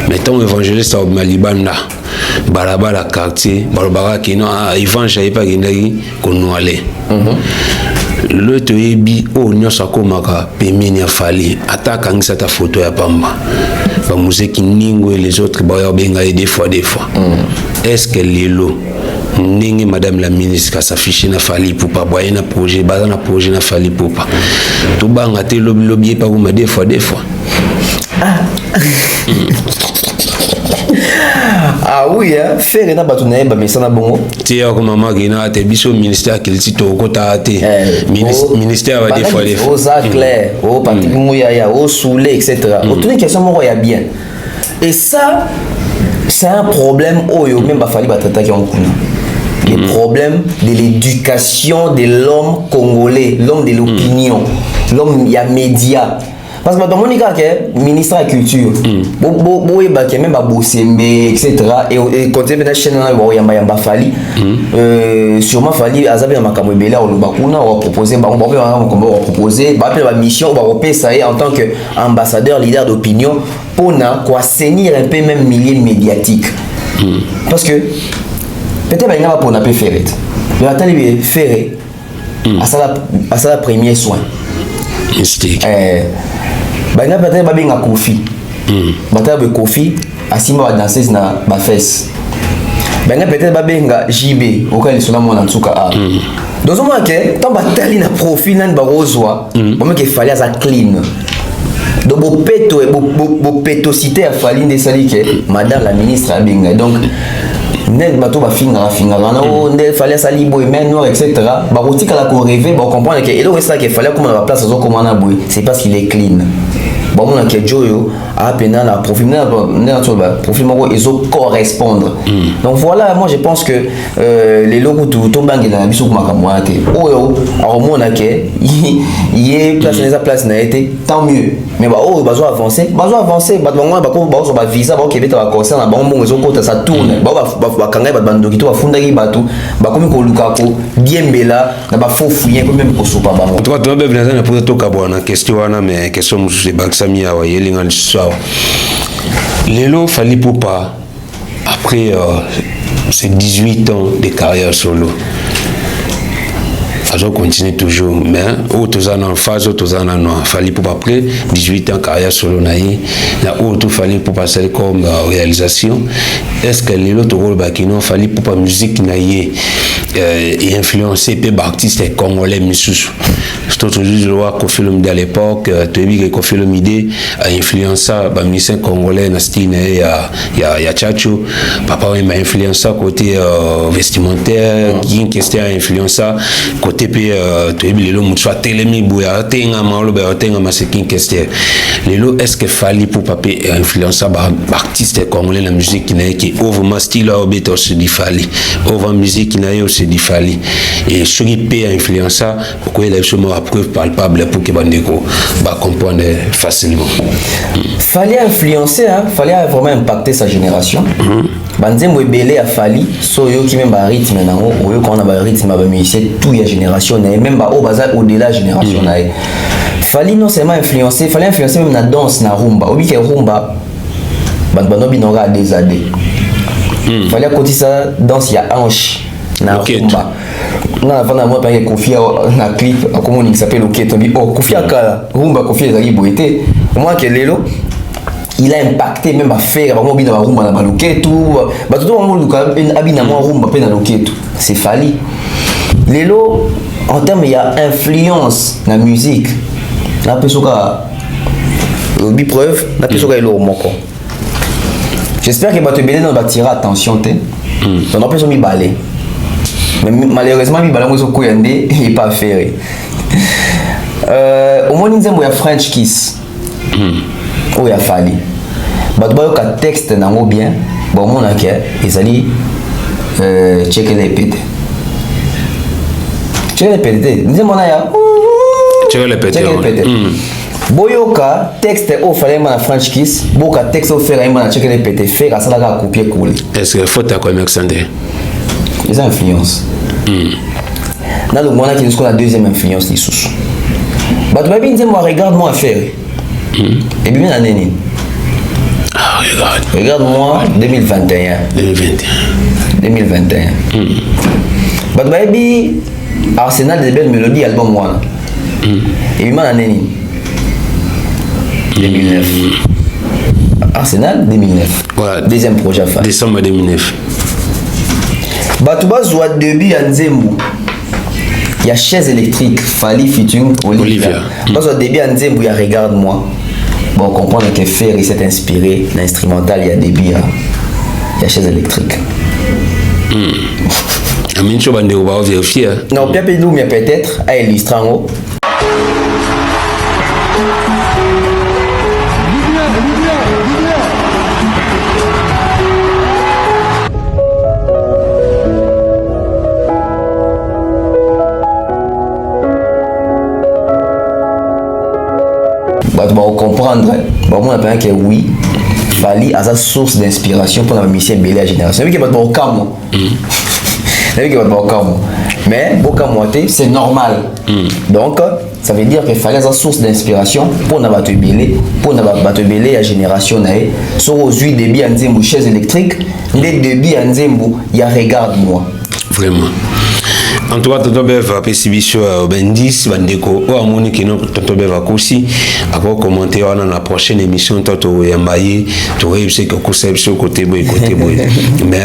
Mais ton évangéliste au Malibanda. Balabala quartier, balabala kino évangile pas ginagi konwale. Le toyebi o nyosa komaka pemeni ya Fali ataka ngisa ta photo ya pamba ba musiki ningo et les autres ba ya benga des fois est-ce que lelo ndenge madame la ministre s'affiche na Fali Ipupa boye na projet na Fali Ipupa to banga te lobby pas kuma des fois ah oui, faire na batu na mais ça na bongo. Tia ko mama gina te biso ministère kiliti to ko ta te ministère va des fois aux clair au Patrick Mouyaya au Soulé etc. Toutes les questions mo ya bien. Et ça c'est un problème oyo même ba fali ba traiter qui on kuna. Les problèmes de l'éducation de l'homme congolais, l'homme de l'opinion, l'homme ya média. Parce que dans ministre de la culture, même Bosembe, etc. Et quand tu es chaîne Yamba Fali, sûrement Fali, Azabi Makamobela, on va proposer, on va proposer, la mission, on va repérer ça en tant qu'ambassadeur, leader d'opinion, pour assainir un peu même milieu médiatique. Parce que peut-être qu'il n'y a pas pour faire ferret. Mais attendez, ferret, à ça la premier soin. Mystique. Bana peut-être ba benga Kofi. bata be Kofi asima ba danseuse na ba fesse benga peut-être ba benga JB auquel ils sont là mon en tout cas dans un moment que tant batali na profil nan ba rozwa moment qu'il fallait ça clean donc bo pétocité a fallu de sali que madame la ministre a benga donc net bato ba finga na on fallait ça libo et main noire etc ba rotika la ko rêver ba comprendre que et donc ça qu'il fallait comme la place zo comment na boy c'est parce qu'il est clean bon mon que Joyo a peine na profil na profil moko ils correspondre donc voilà moi je pense que les logos tout bangi na biso ko makamwa te oyo aromona ke yé place na été tant mieux mais bah oh bazo avancer ba ko ba visa ba kebeta ba concert na ba mbongo zo kota ça tourne ba kanga ba bandoki to afundaki batu ba komi ko lukako biembela na ba fofuye ko même ko sopa ba mo toi tu vas bien na pour to kabona question wana mais question musu ba samia wa yelinga l'histoire Lelo Fally Ipupa après ces 18 ans de carrière solo on continue toujours mais autres en phase autres en noir Fally Ipupa après 18 ans carrière solo naïe la autre Fally Ipupa c'est comme réalisation est-ce que les autres rôles bakino Fally Ipupa musique naïe et influencé par artistes congolais missus surtout je vois Koffi Olomide à l'époque tu as vu que Koffi Olomide a influencé les musiciens congolais na style ya Chacho papa m'a influencé côté vestimentaire qui question influencé côté tu as vu les lots soit télémi bouya tenga malo ba tenga masekin question les lots est-ce que Fally Ipupa a influencé artistes congolais la musique qui ouvre ma style au beto se dit Fally ouvre musique qui aussi dit Fally et ce qui peut influencer pourquoi il a sûrement à preuve palpable pour que bandeko va comprendre facilement. Fally a influencé Fally a vraiment impacté sa génération. Banzembo ebele a Fally so yo qui même ba rythme na ngo oyo quand on a ba rythme ba musicien tout ya génération na même ba au bazar au-delà génération na Fally non seulement influencé Fally influencé même na danse na rumba obi ke rumba bano binora des années. Fally a côté ça danse ya hanche na rumba na avant moi pas Koffi na clip comment il s'appelle Oketo bi oh Koffi akala rumba Koffi ezali boité moi que lelo il a impacté même à faire vraiment bien dans rumba na baloketo ba tout le monde abina moi rumba pe na loketo c'est Fally lelo en termes il y a influence na musique na pesoka bi preuve na pesoka elo moko j'espère que bato belé dans batira attention te on a pas mis balai mais malheureusement il balai mozo koyande et pas faire au moins nzembo ya French Kiss ou ya Fally bato ba ka texte nango bien bon mon a ke ezali check les pété nzembo na ya check les pété boyoka texte au fallait na French Kiss boka texte au faire na check les pété faire ça la copier coller est-ce que faut ta connexion les influences dans le moment qui nous la deuxième influence les sous bah tu vas bien dire moi regarde-moi faire et bien l'année regarde-moi 2021 bah tu vas bien Arsenal des belles mélodies album moi et bien l'année 2009 Arsenal 2009 voilà deuxième projet Fally décembre 2009 bato bazwa début ya nzembo ya chaise électrique Fally featuring Olivia bazwa début ya nzembo ya regarde-moi bon comprendre que Ferry s'est inspiré l'instrumental ya début ya chaise électrique amincho bandeko ba vérifier non pia pedumia peut-être a illustrango tu vas comprendre bon on appelle que oui Fally a sa source d'inspiration pour la musicien belé à génération avec que tu vas calme avec que tu vas calme mais beaucoup moitié c'est normal donc ça veut dire que Fally a sa source d'inspiration pour na bato belé à génération nae sur aux huit débits en nzembo chaise électrique les débits en nzembo ya regarde-moi vraiment En tout cas, Tonton Bev a pécibition au Bendis, Bandeko, ou à Monique, Tonton Bev a aussi, à commenter dans la prochaine émission, Tonton Yambaye, tu réussis que conception côté boy. Mais,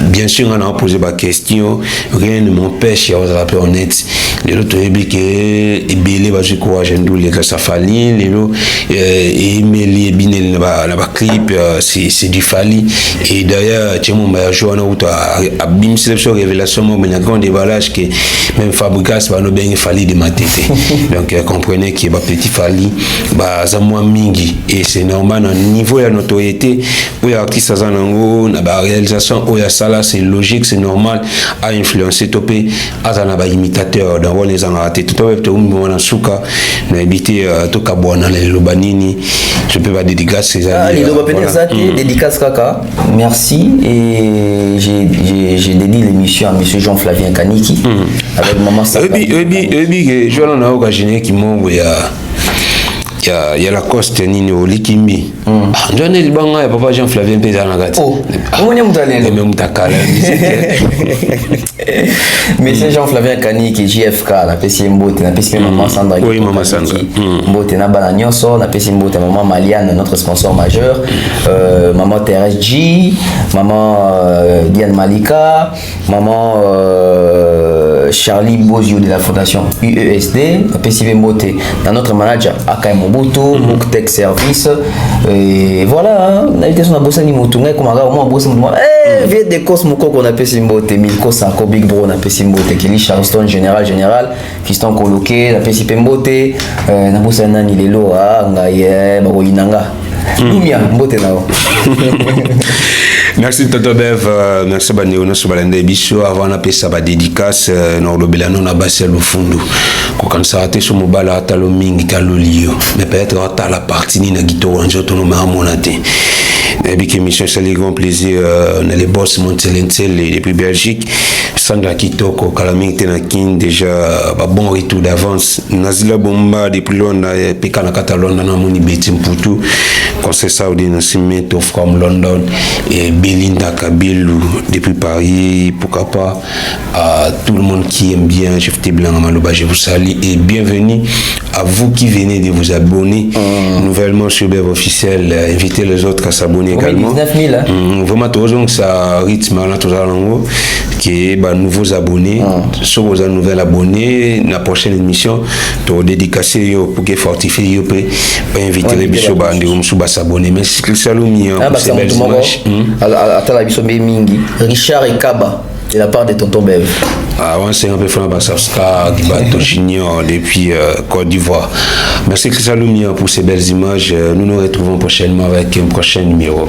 bien sûr, on a posé ma question, rien ne m'empêche, il y a un rappel honnête. Les autres, et Bélé, va se courage, les gars, ça fallait, les autres, et Mélie, Binel, la clip, c'est du Fali. Et d'ailleurs, tu m'as joué à Bim Sélection Révélation, mais il y a un grand déballage que même Fabrikas va nous bien Fali de ma tête. Donc, comprenez qu'il y a un petit Fali, ça moins mingi. Et c'est normal, au niveau de la notoriété, où il y a artiste à Zanango, la réalisation, où il y a ça là, c'est logique, c'est normal, à influencer, topé, à Zanaba imitateur, dans les enratés. Tout à l'heure, tu as souka, on a évité tout Kabouana, les Lobanini, je peux pas dédicacer ces amis. Les Lobanini, dédicace Kaka, merci. Et j'ai dédié l'émission à M. Jean-Flavien Kaniki, avec maman Saka. Je vais en avoir qui m'envoie. Il y a la coste nini au Likimbi. J'en ai le banc à papa Jean-Flavien Pézanagati. Oh, on est montagne. Mais c'est Jean-Flavien Kani qui est JFK, la PC Mbote, la PC Maman Sandra. Oui, Maman Sandra. Mbote na Banagnoso, la PC Mbote, Maman Maliane, notre sponsor majeur. Maman Thérèse G, Maman Diane Malika, Maman Charlie Bozio de la fondation UESD, la PC Mbote, notre manager Akai Mobutu, Mouktek Service. Et voilà, on a été sur la bosse ni Moutunga, comme on a bossé moi. Vieux des cos mon qu'on appelle Simbote, Milko Sanko Big Bro, on appelle Simbote, Kelly Charleston général, Fiston Koloké, on appelle Simbote, on a bossé nani lelo, ngaye, baroinanga. Lumia, Mbote nao. Merci Tonton Bev, merci Banéono Sobalende Bicho, avant la paix ça va dédicace, non le belano na bassel au fond. Quand ça a été sur mon bala, t'as le ming, t'as le lio, mais peut-être t'as la partie ni na guitare, on joue ton nom à mon athée. Et puis, émission, c'est le grand plaisir. On a les boss Montelentel et depuis Belgique. Sandra Kitoko, Kalaming Tenakin, déjà, bon retour d'avance. Nazila Bomba, depuis Londres, Pékin, Catalogne, on a mon Betim Poutou, Conseil Saoudien, Cimento from London, et Belinda Kabilou, depuis Paris, pourquoi pas, à tout le monde qui aime bien, Chef Blanc, Maloba, je vous salue et bienvenue à vous qui venez de vous abonner nouvellement sur Bev officiel, invitez les autres à s'abonner également. 19 000, hein? Vraiment, donc ça rythme là, tout ça, qui est nouveaux abonnés, sur vos nouveaux abonnés, la prochaine émission, tu dédicacer pour que fortifier, pour inviter les bichos à s'abonner. Merci Salumi pour ces belles images. Attends, la bichot Mingi, Richard et Kaba. De la part de Tonton Bev. On s'est un peu fait un Bassavska, Gibato Junior, depuis Côte d'Ivoire. Merci Christian Lumia pour ces belles images. Nous nous retrouvons prochainement avec un prochain numéro.